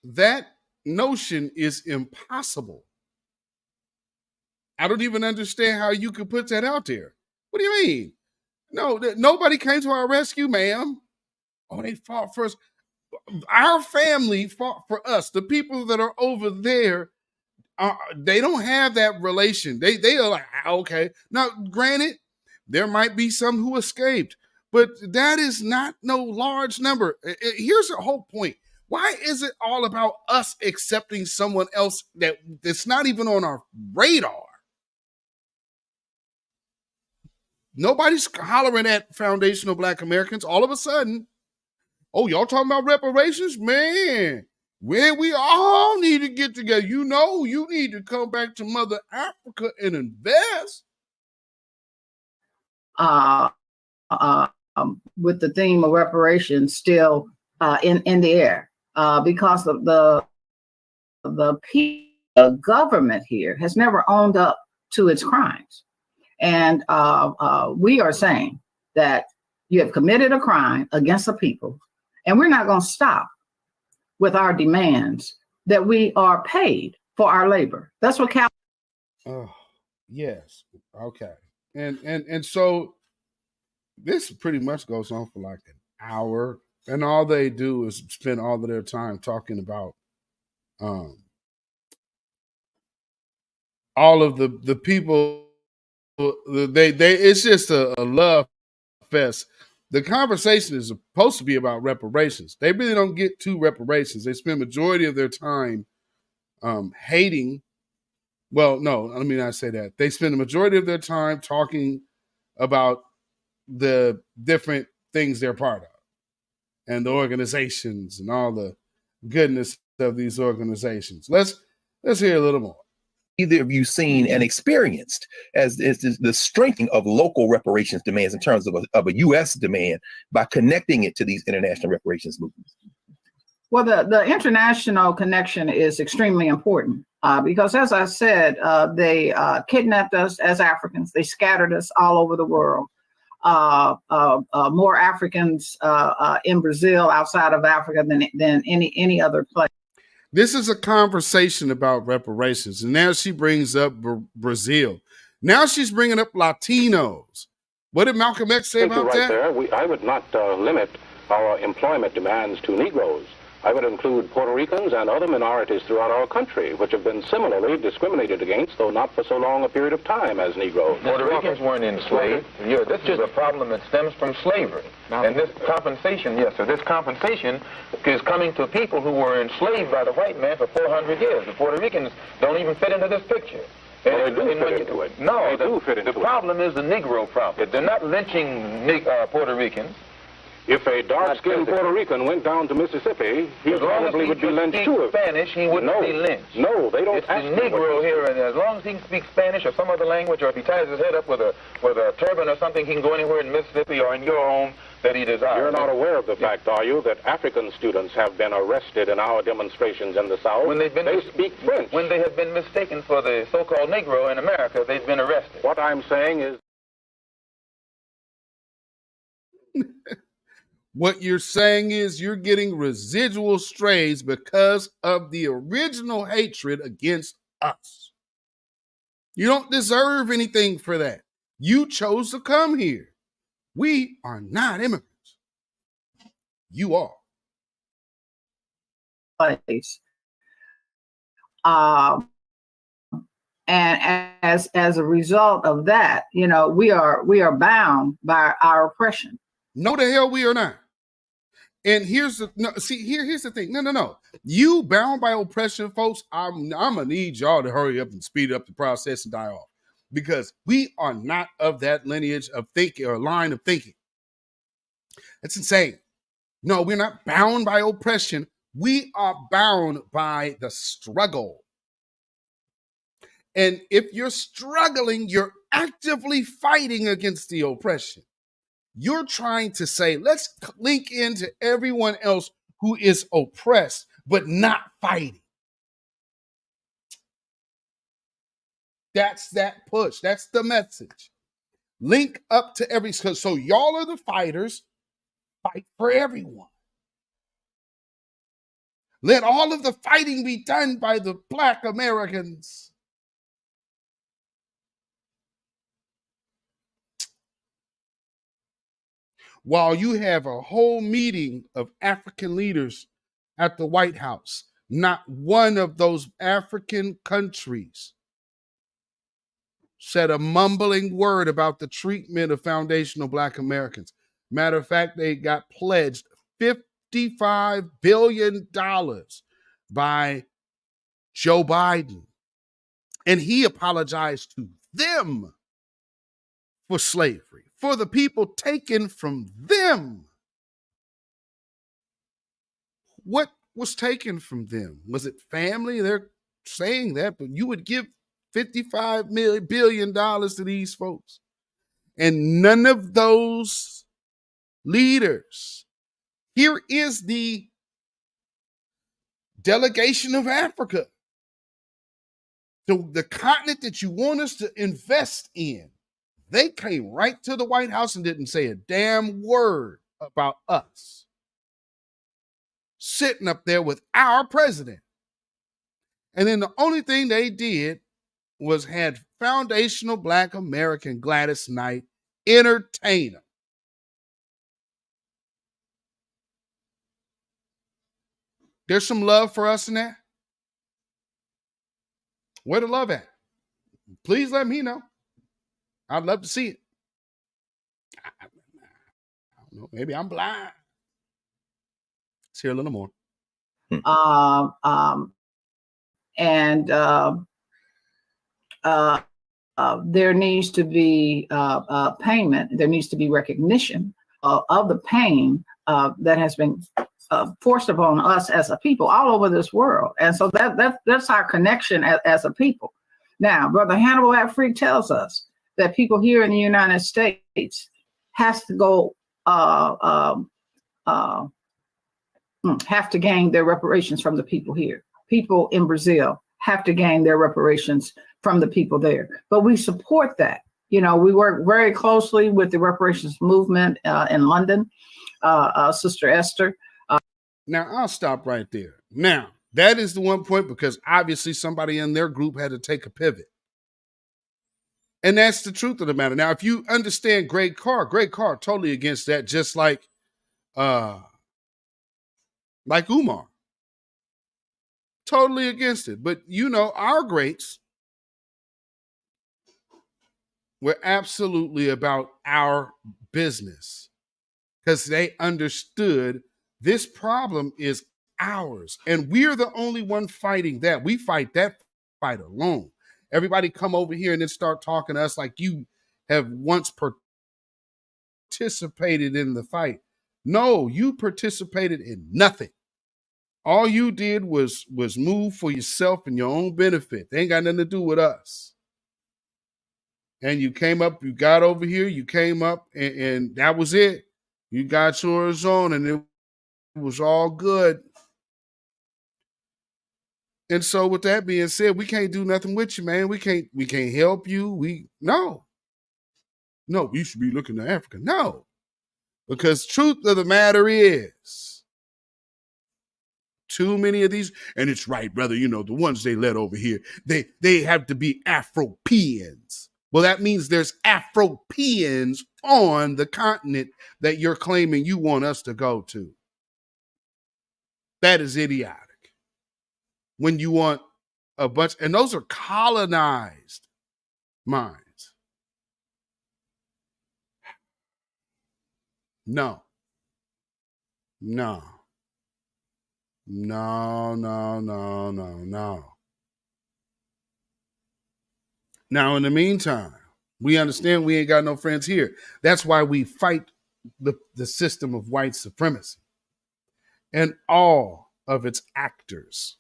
that notion is impossible. I don't even understand how you could put that out there. What do you mean? No, nobody came to our rescue, ma'am. Oh, they fought for us. Our family fought for us. The people that are over there, they don't have that relation. They are like, okay. Now, granted, there might be some who escaped, but that is not no large number. Here's the whole point. Why is it all about us accepting someone else that's not even on our radar? Nobody's hollering at foundational Black Americans. All of a sudden, oh, y'all talking about reparations? Man, where we all need to get together. You know, you need to come back to Mother Africa and invest. With the theme of reparations still in the air, because of the government here has never owned up to its crimes. And we are saying that you have committed a crime against the people, and we're not going to stop with our demands that we are paid for our labor. That's what Oh, yes. Okay. And so this pretty much goes on for like an hour, and all they do is spend all of their time talking about all of the people. They it's just a love fest. The conversation is supposed to be about reparations. They really don't get to reparations. They spend majority of their time hating. Well, no, let me not say that. They spend the majority of their time talking about the different things they're part of and the organizations and all the goodness of these organizations. Let's hear a little more. Either of you seen and experienced as the strengthening of local reparations demands in terms of a U.S. demand by connecting it to these international reparations movements? Well, the international connection is extremely important because, as I said, they kidnapped us as Africans. They scattered us all over the world. More Africans in Brazil, outside of Africa, than any other place. This is a conversation about reparations, and now she brings up Brazil. Now she's bringing up Latinos. What did Malcolm X say about that? I would not limit our employment demands to Negroes. I would include Puerto Ricans and other minorities throughout our country, which have been similarly discriminated against, though not for so long a period of time as Negroes. Puerto Ricans weren't enslaved. Yeah, this is a problem that stems from slavery. And this compensation, yes, sir, this compensation is coming to people who were enslaved by the white man for 400 years. The Puerto Ricans don't even fit into this picture. Well, they do fit into it. No, they do fit into it. The problem is the Negro problem. They're not lynching Puerto Ricans. If a dark-skinned Puerto Rican went down to Mississippi, he probably would be lynched too. Spanish, he wouldn't be lynched. No, they don't. It's the Negro here, and as long as he can speak Spanish or some other language, or if he ties his head up with a turban or something, he can go anywhere in Mississippi or in your home that he desires. You're not aware of the fact, are you, that African students have been arrested in our demonstrations in the South? When they speak French. When they have been mistaken for the so-called Negro in America, they've been arrested. What I'm saying is... What you're saying is you're getting residual strays because of the original hatred against us. You don't deserve anything for that. You chose to come here. We are not immigrants. You are. And as a result of that, you know, we are bound by our oppression. No, the hell we are not. And here's the thing. No. You bound by oppression, folks. I'm gonna need y'all to hurry up and speed up the process and die off, because we are not of that lineage of thinking or line of thinking. That's insane. No, we're not bound by oppression. We are bound by the struggle. And if you're struggling, you're actively fighting against the oppression. You're trying to say, let's link into everyone else who is oppressed, but not fighting. That's that push. That's the message. Link up to every, so y'all are the fighters, fight for everyone. Let all of the fighting be done by the Black Americans. While you have a whole meeting of African leaders at the White House, not one of those African countries said a mumbling word about the treatment of foundational Black Americans. Matter of fact, they got pledged $55 billion by Joe Biden. And he apologized to them for slavery, for the people taken from them. What was taken from them? Was it family? They're saying that, but you would give $55 billion to these folks. And none of those leaders. Here is the delegation of Africa. The continent that you want us to invest in. They came right to the White House and didn't say a damn word about us. Sitting up there with our president. And then the only thing they did was had foundational Black American Gladys Knight entertain them. There's some love for us in that. Where the love at? Please let me know. I'd love to see it. I don't know. Maybe I'm blind. Let's hear a little more. There needs to be payment. There needs to be recognition of the pain that has been forced upon us as a people all over this world. And so that's our connection as a people. Now, Brother Hannibal Freak tells us that people here in the United States has to go have to gain their reparations from the people here. People in Brazil have to gain their reparations from the people there. But we support that. You know, we work very closely with the reparations movement in London, Sister Esther. Now, I'll stop right there. Now, that is the one point, because obviously somebody in their group had to take a pivot. And that's the truth of the matter. Now, if you understand Greg Carr totally against that, just like Umar. totally against it. But our greats were absolutely about our business because they understood this problem is ours. And we're the only one fighting that. We fight that fight alone. Everybody come over here and then start talking to us like you have once participated in the fight. No, you participated in nothing. All you did was move for yourself and your own benefit. They ain't got nothing to do with us. And you came up, you got over here, you came up, and that was it. You got yours on, and it was all good. And so with that being said, we can't do nothing with you, man. We can't help you. No, you should be looking to Africa. No, because truth of the matter is, too many of these, and it's right, brother, the ones they let over here, they have to be Afropeans. Well, that means there's Afropeans on the continent that you're claiming you want us to go to. That is idiotic. When you want a bunch, and those are colonized minds. No. Now, in the meantime, we understand we ain't got no friends here. That's why we fight the system of white supremacy and all of its actors.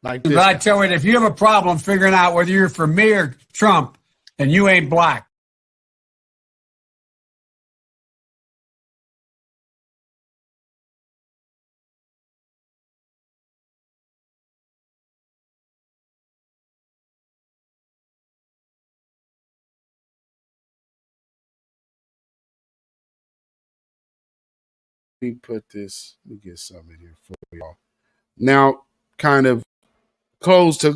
Like this. But I tell you, if you have a problem figuring out whether you're for me or Trump, then you ain't black. Let me put this, let me get something here for y'all. Now, kind of close to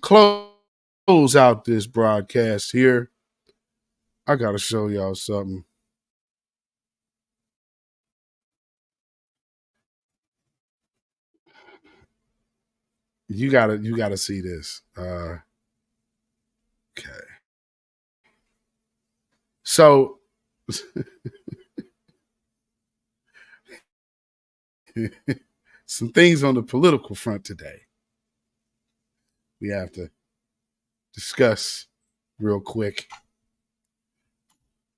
close out this broadcast here. I gotta show y'all something. You gotta see this. Okay. So some things on the political front today we have to discuss real quick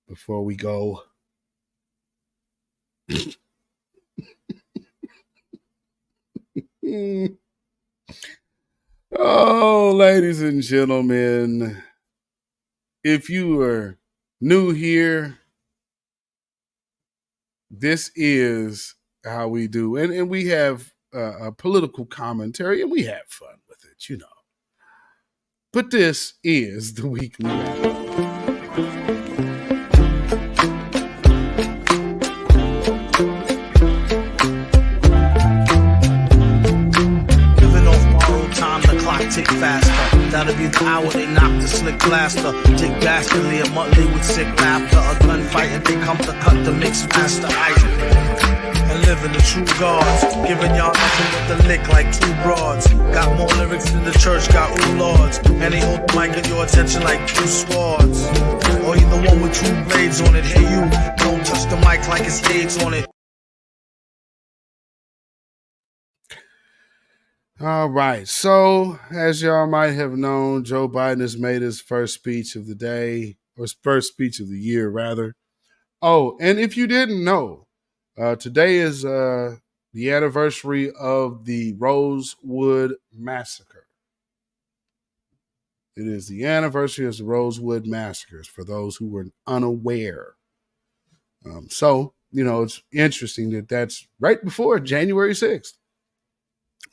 before we go. Oh, ladies and gentlemen, if you are new here, this is how we do. And we have a political commentary, and we have fun with it, But this is the Weekly Wrap. Tick faster, that'll be the hour they knock the slick blaster. Dick dastardly, a monthly with sick laughter. A gunfight and they come to cut the mix master. And living the true gods, giving y'all nothing but the lick like two broads. Got more lyrics than the church got ooh lords. And they hold the mic at your attention like two swords. Or you the one with two blades on it. Hey you, don't touch the mic like it's AIDS on it. All right. So, as y'all might have known, Joe Biden has made his first speech of the day, or his first speech of the year, rather. Oh, and if you didn't know, today is the anniversary of the Rosewood Massacre. It is the anniversary of the Rosewood Massacres, for those who were unaware. So, it's interesting that that's right before January 6th.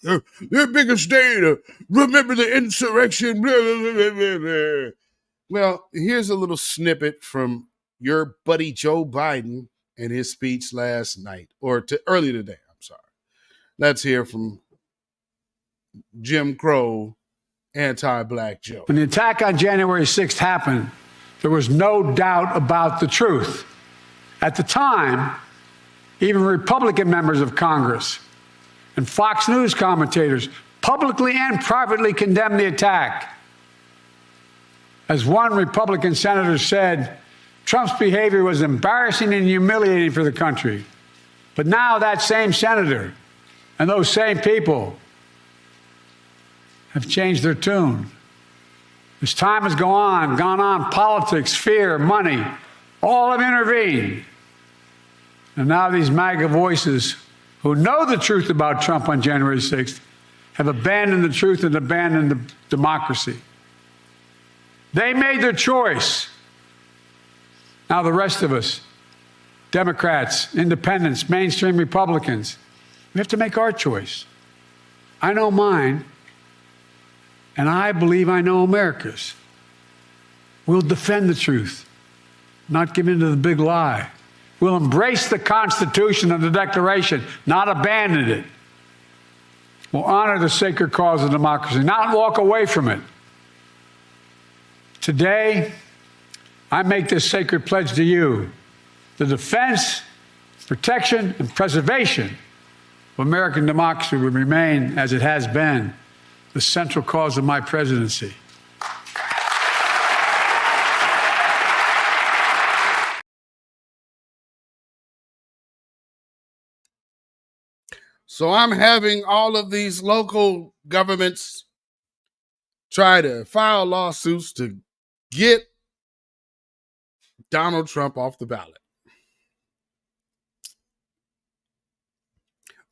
Their biggest day to remember the insurrection. Blah, blah, blah, blah, blah. Well, here's a little snippet from your buddy Joe Biden and his speech last night, or early today. I'm sorry. Let's hear from Jim Crow, anti-Black Joe. When the attack on January 6th happened, there was no doubt about the truth. At the time, even Republican members of Congress and Fox News commentators publicly and privately condemned the attack. As one Republican senator said, Trump's behavior was embarrassing and humiliating for the country. But now that same senator and those same people have changed their tune. As time has gone on, politics, fear, money, all have intervened. And now these MAGA voices who know the truth about Trump on January 6th have abandoned the truth and abandoned the democracy. They made their choice. Now the rest of us, Democrats, independents, mainstream Republicans, we have to make our choice. I know mine, and I believe I know America's. We'll defend the truth, not give in to the big lie. We'll embrace the Constitution and the Declaration, not abandon it. We'll honor the sacred cause of democracy, not walk away from it. Today, I make this sacred pledge to you: the defense, protection, and preservation of American democracy will remain, as it has been, the central cause of my presidency. So I'm having all of these local governments try to file lawsuits to get Donald Trump off the ballot.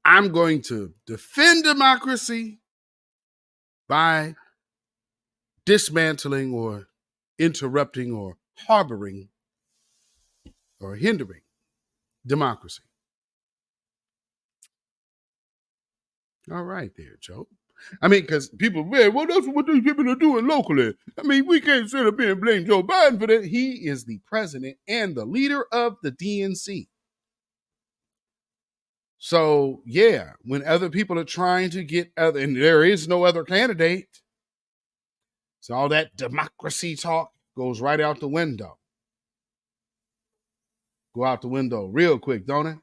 I'm going to defend democracy by dismantling or interrupting or harboring or hindering democracy. All right there, Joe. I mean, because people, man, well, that's what these people are doing locally. I mean, we can't sit up here and blame Joe Biden for that. He is the president and the leader of the DNC. So, yeah, when other people are trying to get other, and there is no other candidate, so all that democracy talk goes right out the window. Go out the window real quick, don't it?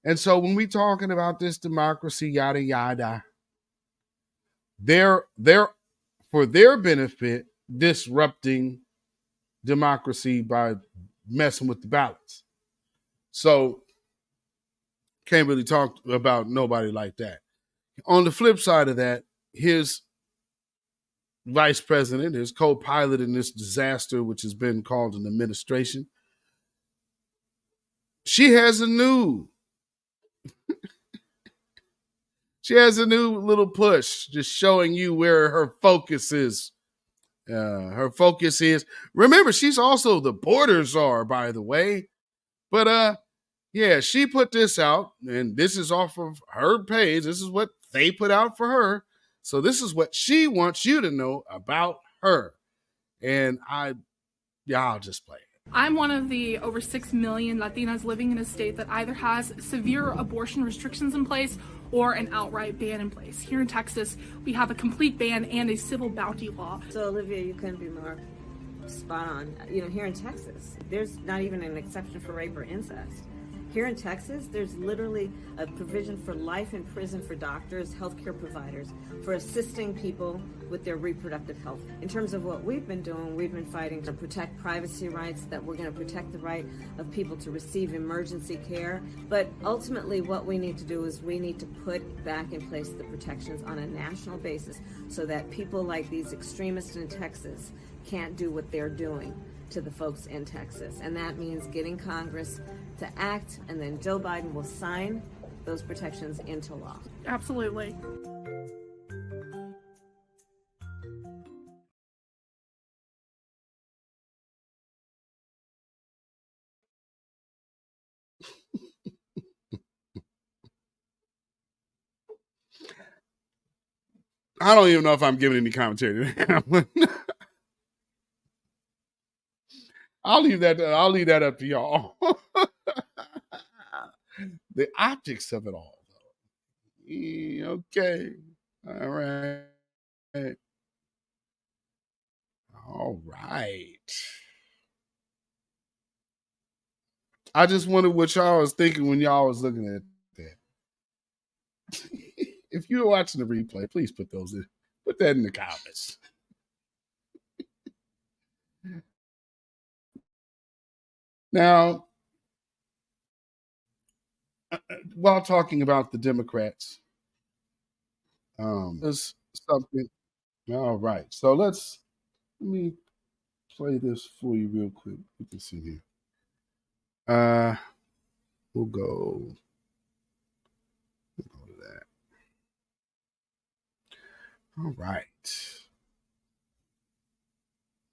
And so when we talking about this democracy, yada, yada, they're for their benefit disrupting democracy by messing with the ballots. So can't really talk about nobody like that. On the flip side of that, his vice president, his co-pilot in this disaster, which has been called an administration, she has a new little push, just showing you where her focus is. Remember, she's also the border czar, by the way. But yeah, she put this out, and this is off of her page. This is what they put out for her. So this is what she wants you to know about her. And I'll just play it. I'm one of the over 6 million Latinas living in a state that either has severe abortion restrictions in place or an outright ban in place. Here in Texas, we have a complete ban and a civil bounty law. So Olivia, you couldn't be more spot on. You know, here in Texas, there's not even an exception for rape or incest. Here in Texas, there's literally a provision for life in prison for doctors, healthcare providers, for assisting people with their reproductive health. In terms of what we've been doing, we've been fighting to protect privacy rights, that we're going to protect the right of people to receive emergency care. But ultimately, what we need to do is we need to put back in place the protections on a national basis so that people like these extremists in Texas can't do what they're doing to the folks in Texas. And that means getting Congress to act, and then Joe Biden will sign those protections into law. Absolutely. I don't even know if I'm giving any commentary. I'll leave that up to y'all. The optics of it all, though. Okay. All right. All right. I just wondered what y'all was thinking when y'all was looking at that. If you're watching the replay, please put that in the comments. Now, while talking about the Democrats, there's something. All right, so let me play this for you real quick. You can see here. We'll go to that. All right.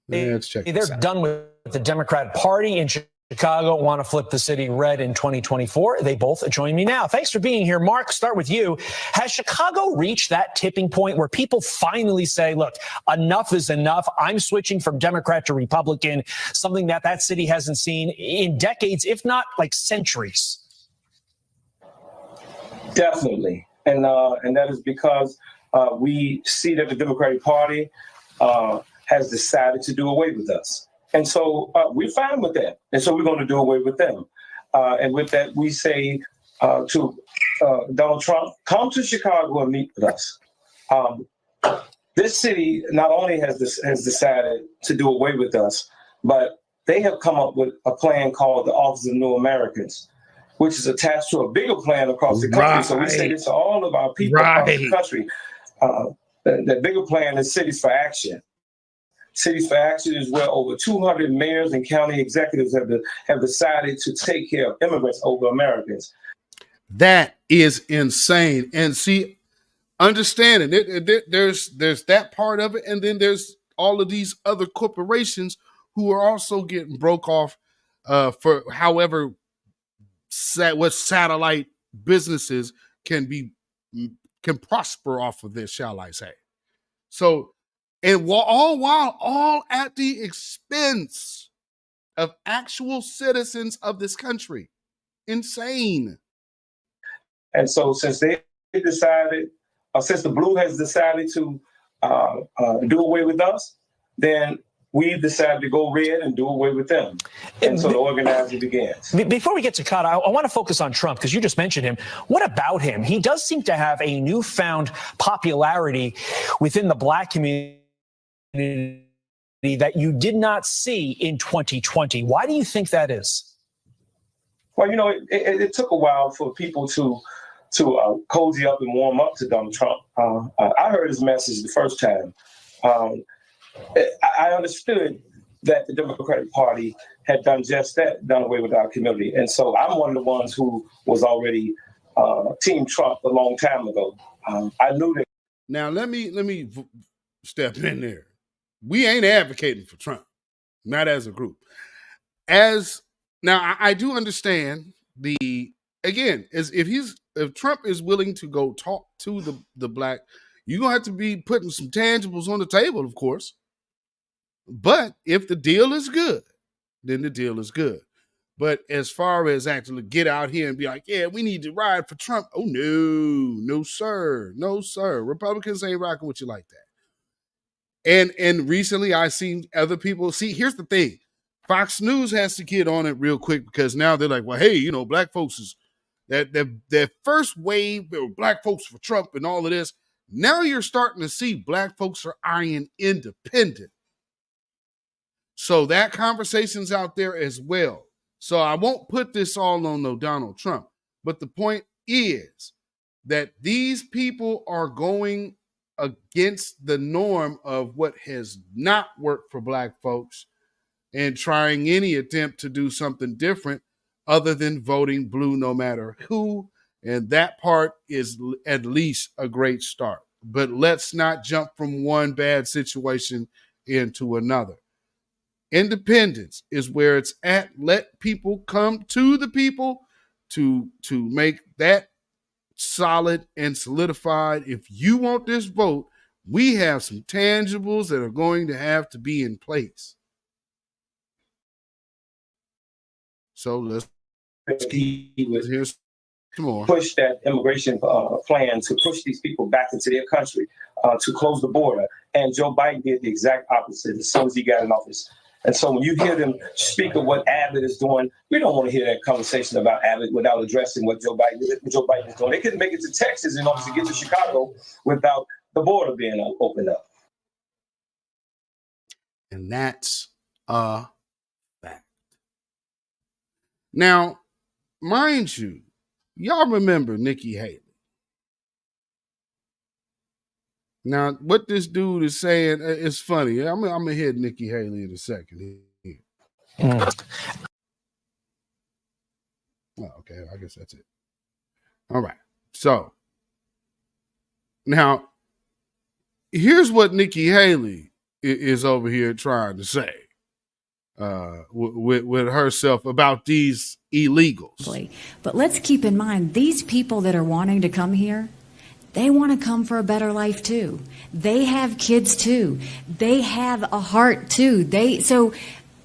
Let's check this out. They're done with the Democrat Party in Chicago, want to flip the city red in 2024. They both join me now. Thanks for being here. Mark, start with you. Has Chicago reached that tipping point where people finally say, look, enough is enough. I'm switching from Democrat to Republican, something that city hasn't seen in decades, if not like centuries? Definitely. And that is because we see that the Democratic Party has decided to do away with us. And so we're fine with that. And so we're going to do away with them. And with that, we say to Donald Trump, come to Chicago and meet with us. This city not only has decided to do away with us, but they have come up with a plan called the Office of New Americans, which is attached to a bigger plan across the country. Right. So we say this to all of our people across the country. The bigger plan is Cities for Action. Cities for Action is where over 200 mayors and county executives have decided to take care of immigrants over Americans. That is insane. And see, understanding it, there's that part of it, and then there's all of these other corporations who are also getting broke off for however what satellite businesses can prosper off of this, shall I say. So, and all at the expense of actual citizens of this country. Insane. And so since they decided, since the blue has decided to do away with us, then we've decided to go red and do away with them. And so the organizing begins. Before we get to Kat, I want to focus on Trump because you just mentioned him. What about him? He does seem to have a newfound popularity within the Black community that you did not see in 2020. Why do you think that is? Well, it took a while for people to cozy up and warm up to Donald Trump. I heard his message the first time. I understood that the Democratic Party had done just that, done away with our community. And so I'm one of the ones who was already Team Trump a long time ago. I knew that. Now, let me step in there. We ain't advocating for Trump, not as a group. Now, I do understand if Trump is willing to go talk to the Black, you're going to have to be putting some tangibles on the table, of course. But if the deal is good, then the deal is good. But as far as actually get out here and be like, yeah, we need to ride for Trump. Oh, no, sir. No, sir. Republicans ain't rocking with you like that. And recently I seen other people. See, here's the thing. Fox News has to get on it real quick because now they're like, well, hey, Black folks is that first wave, there were Black folks for Trump and all of this. Now you're starting to see Black folks are eyeing independent. So that conversation's out there as well. So I won't put this all on Donald Trump. But the point is that these people are going against the norm of what has not worked for Black folks and trying any attempt to do something different other than voting blue no matter who. And that part is at least a great start. But let's not jump from one bad situation into another. Independence is where it's at. Let people come to the people to make that solid and solidified. If you want this vote, we have some tangibles that are going to have to be in place. So let's keep here's some more. Push that immigration plan to push these people back into their country, to close the border. And Joe Biden did the exact opposite as soon as he got in office. And so when you hear them speak of what Abbott is doing, we don't want to hear that conversation about Abbott without addressing what Joe Biden is doing. They couldn't make it to Texas in order to get to Chicago without the border being opened up. And that's a fact. Now, mind you, y'all remember Nikki Haley. Now, what this dude is saying is funny. I'm gonna hit Nikki Haley in a second. Oh, okay, I guess that's it. All right. So now, here's what Nikki Haley is over here trying to say with herself about these illegals. But let's keep in mind, these people that are wanting to come here, they want to come for a better life too. They have kids too. They have a heart too. So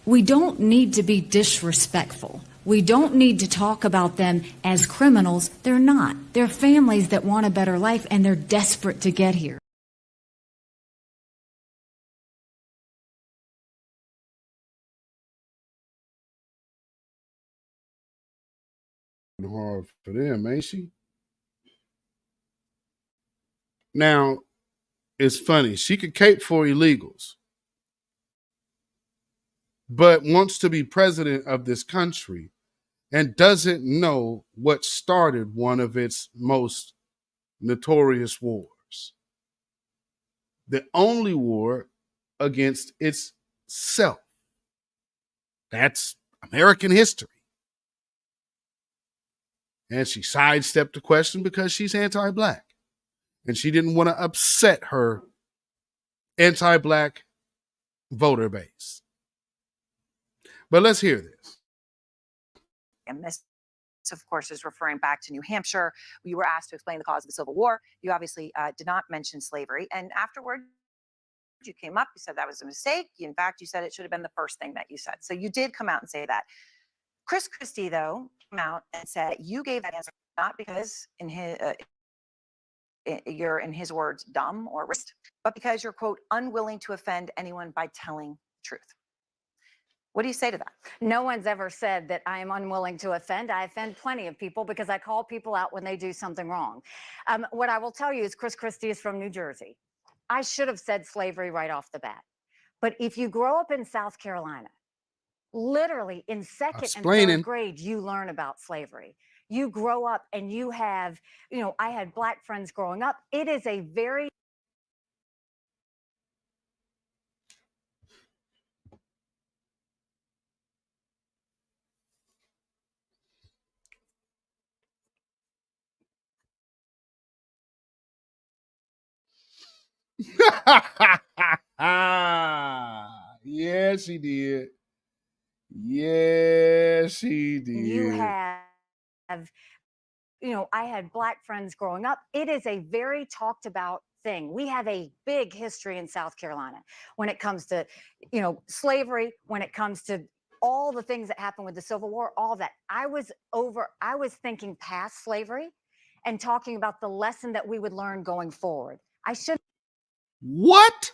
we don't need to be disrespectful. We don't need to talk about them as criminals. They're not. They're families that want a better life, and they're desperate to get here. Hard for them, ain't she? Now, it's funny. She could cape for illegals, but wants to be president of this country and doesn't know what started one of its most notorious wars. The only war against itself. That's American history. And she sidestepped the question because she's anti-Black. And she didn't want to upset her anti-Black voter base. But let's hear this. And this, of course, is referring back to New Hampshire. You were asked to explain the cause of the Civil War. You obviously did not mention slavery. And afterward, you came up, you said that was a mistake. In fact, you said it should have been the first thing that you said. So you did come out and say that. Chris Christie, though, came out and said you gave that answer not because you're, in his words, dumb or wrist, but because you're, quote, unwilling to offend anyone by telling the truth. What do you say to that? No one's ever said that I am unwilling to offend. I offend plenty of people because I call people out when they do something wrong. What I will tell you is Chris Christie is from New Jersey. I should have said slavery right off the bat. But if you grow up in South Carolina, literally in second and third grade, you learn about slavery. You grow up and you have, I had Black friends growing up. It is a very Yeah, she did. Yeah, she did. You have, I had Black friends growing up. It is a very talked about thing. We have a big history in South Carolina when it comes to, slavery, when it comes to all the things that happened with the Civil War, all that. I was thinking past slavery and talking about the lesson that we would learn going forward. I should. What?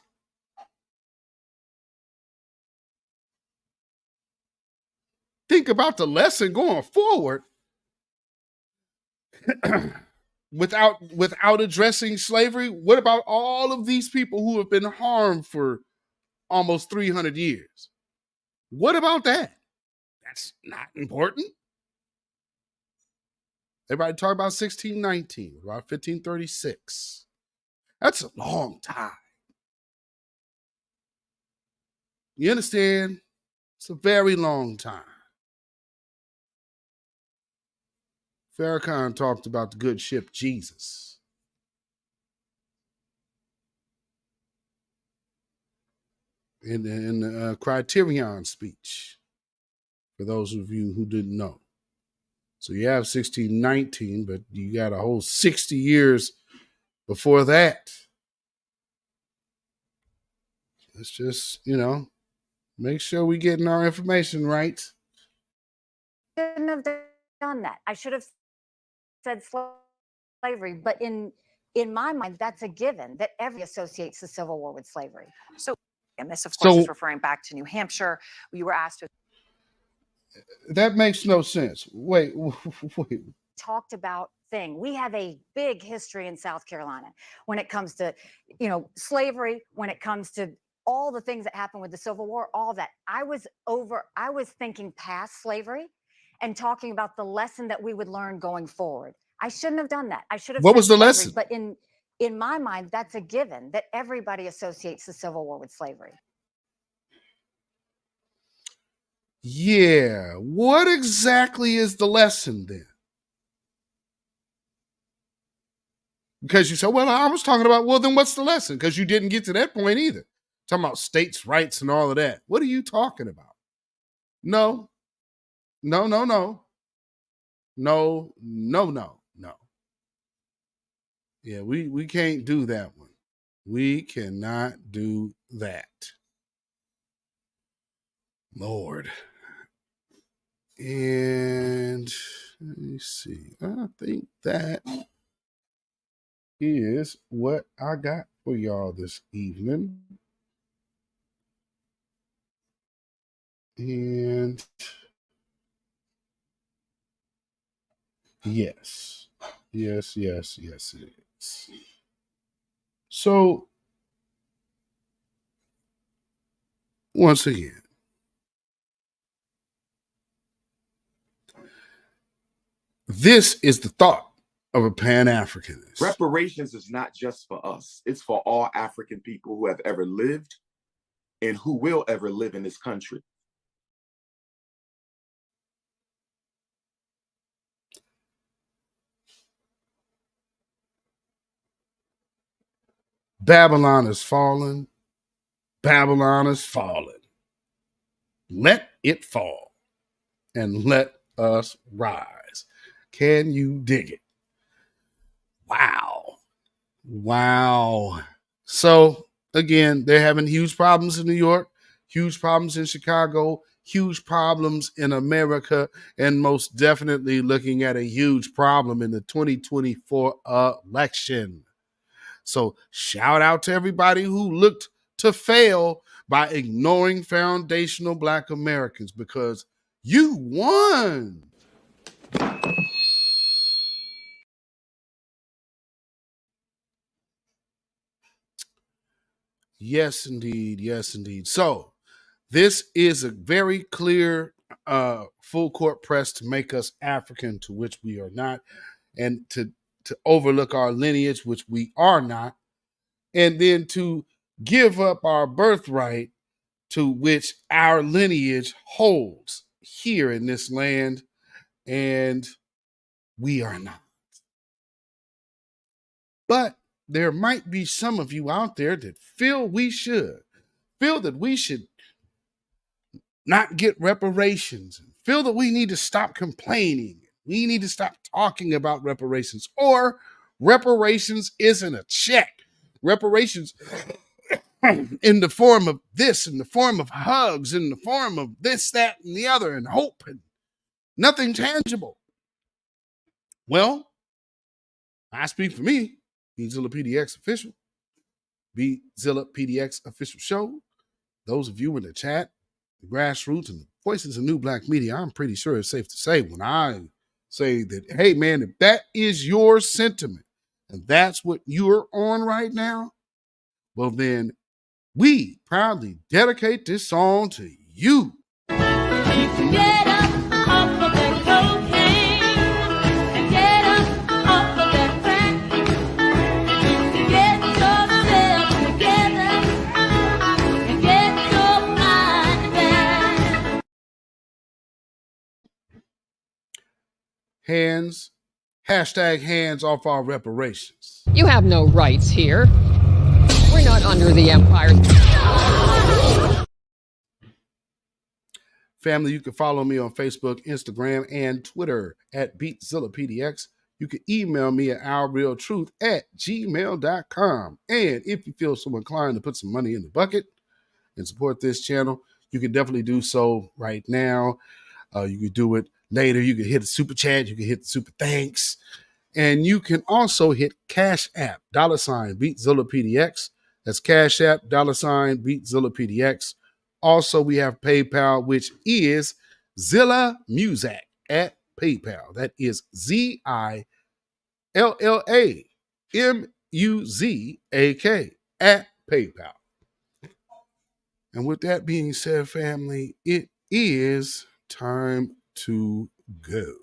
Think about the lesson going forward without addressing slavery. What about all of these people who have been harmed for almost 300 years? What about that? That's not important. Everybody talk about 1619, about 1536. That's a long time. You understand? It's a very long time. Farrakhan talked about the good ship Jesus. In the Criterion speech, for those of you who didn't know. So you have 1619, but you got a whole 60 years before that. Let's just, make sure we're getting our information right. Shouldn't have done that. I should have said slavery, but in my mind, that's a given that everybody associates the Civil War with slavery. So And this, of course, is referring back to New Hampshire. We were asked to. That makes no sense. Wait. Talked about thing. We have a big history in South Carolina when it comes to, slavery, when it comes to all the things that happened with the Civil War, all that. I was thinking past slavery and talking about the lesson that we would learn going forward. I shouldn't have done that. I should have. What was the lesson? But in my mind, that's a given that everybody associates the Civil War with slavery. Yeah. What exactly is the lesson then? Because you said, well, I was talking about, well, then what's the lesson? Because you didn't get to that point either. Talking about states' rights and all of that. What are you talking about? No. Yeah, we can't do that one. We cannot do that. Lord. And let me see. I think that is what I got for y'all this evening. And yes, it is. So, once again, this is the thought of a Pan-Africanist. Reparations is not just for us. It's for all African people who have ever lived and who will ever live in this country. Babylon is fallen. Babylon is fallen. Let it fall and let us rise. Can you dig it? Wow. So, again, they're having huge problems in New York, huge problems in Chicago, huge problems in America, and most definitely looking at a huge problem in the 2024 election. So, shout out to everybody who looked to fail by ignoring foundational Black Americans, because you won. Yes, indeed. So this is a very clear full court press to make us African, to which we are not, and to overlook our lineage, which we are not, and then to give up our birthright, to which our lineage holds here in this land, and we are not. But there might be some of you out there that feel that we should not get reparations, and feel that we need to stop complaining. We need to stop talking about reparations, or reparations isn't a check. Reparations in the form of this, in the form of hugs, in the form of this, that, and the other, and hope, and nothing tangible. Well, I speak for me. beatzillapdx official. beatzillapdx official show. Those of you in the chat, the grassroots, and the voices of new Black media, I'm pretty sure it's safe to say when I say that, hey man, if that is your sentiment and that's what you're on right now, well then we proudly dedicate this song to you. Get up off of that cocaine and get up off of that crack. Get yourself together and get your mind back. Hands off our reparations. You have no rights here. We're not under the empire. Family, you can follow me on Facebook, Instagram, and Twitter at beatzillapdx. You can email me at ourrealtruth@gmail.com. And if you feel so inclined to put some money in the bucket and support this channel, you can definitely do so right now. You can do it later. You can hit the super chat. You can hit the super thanks. And you can also hit CashApp, $beatzillapdx. That's Cash App, $beatzillapdx. Also, we have PayPal, which is Zilla Muzak at PayPal. That is ZILLAMUZAK at PayPal. And with that being said, family, it is time to go.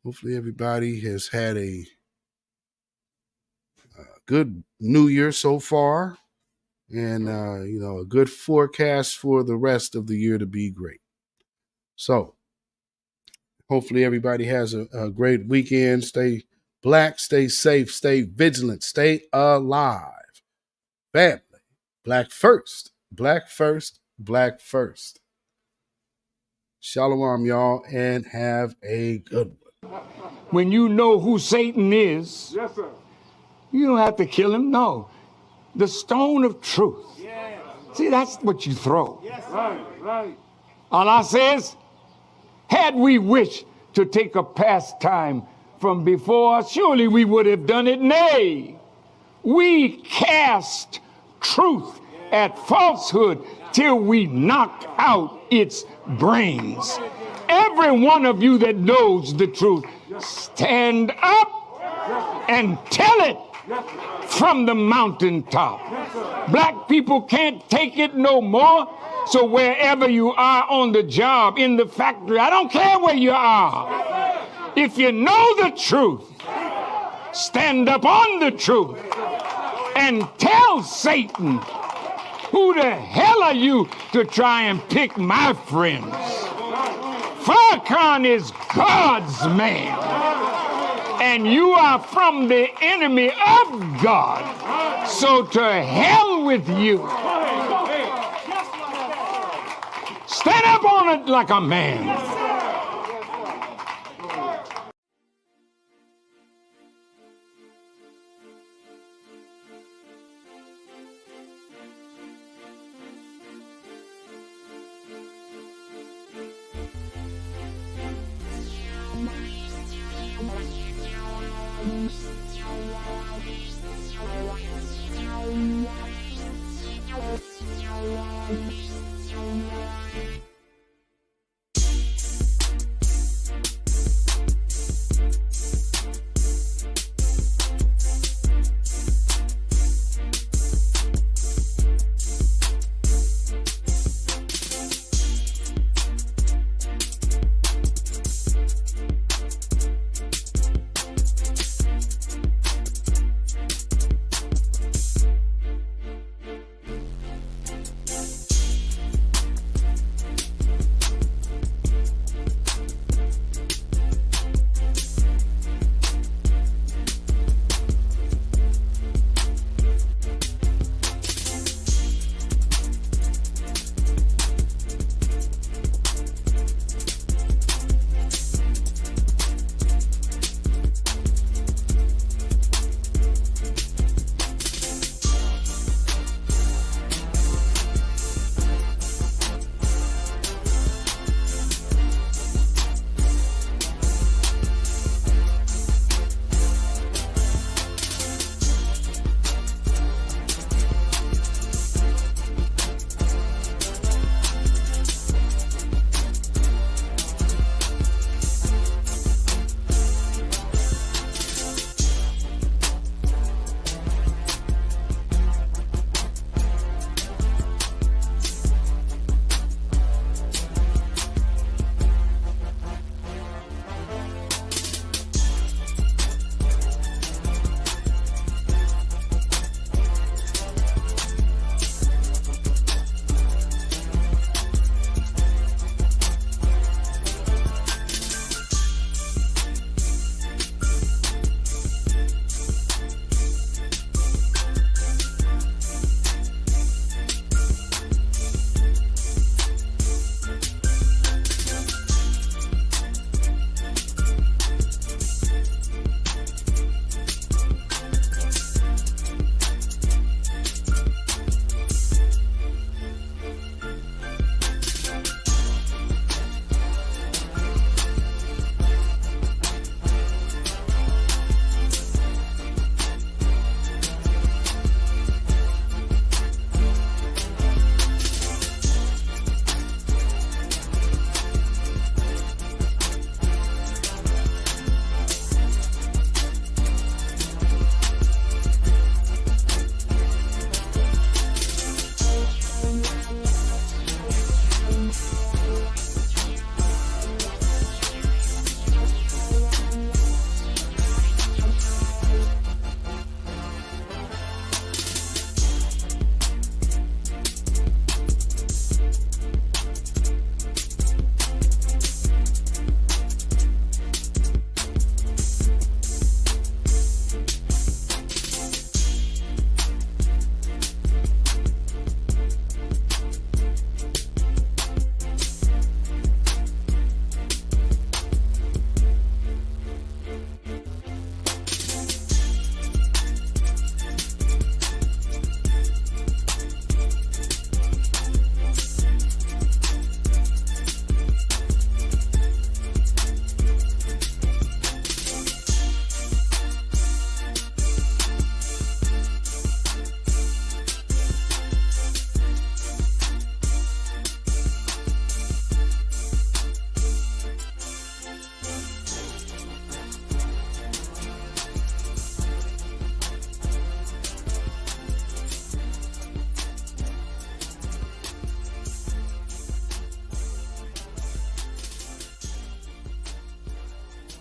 Hopefully everybody has had a good New Year so far, and a good forecast for the rest of the year to be great. So hopefully everybody has a great weekend. Stay black, stay safe, stay vigilant, stay alive. Family, black first, black first, black first. Shalom, y'all, and have a good one. When you know who Satan is, yes, sir, you don't have to kill him. No. The stone of truth. Yes. See, that's what you throw. Yes, right. Allah says, had we wished to take a pastime from before, surely we would have done it. Nay, we cast truth at falsehood till we knock out its brains. Every one of you that knows the truth, stand up and tell it from the mountaintop. Black people can't take it no more. So wherever you are on the job, in the factory, I don't care where you are. If you know the truth, stand up on the truth and tell Satan, who the hell are you to try and pick my friends? Farrakhan is God's man, and you are from the enemy of God. So to hell with you. Stand up on it like a man.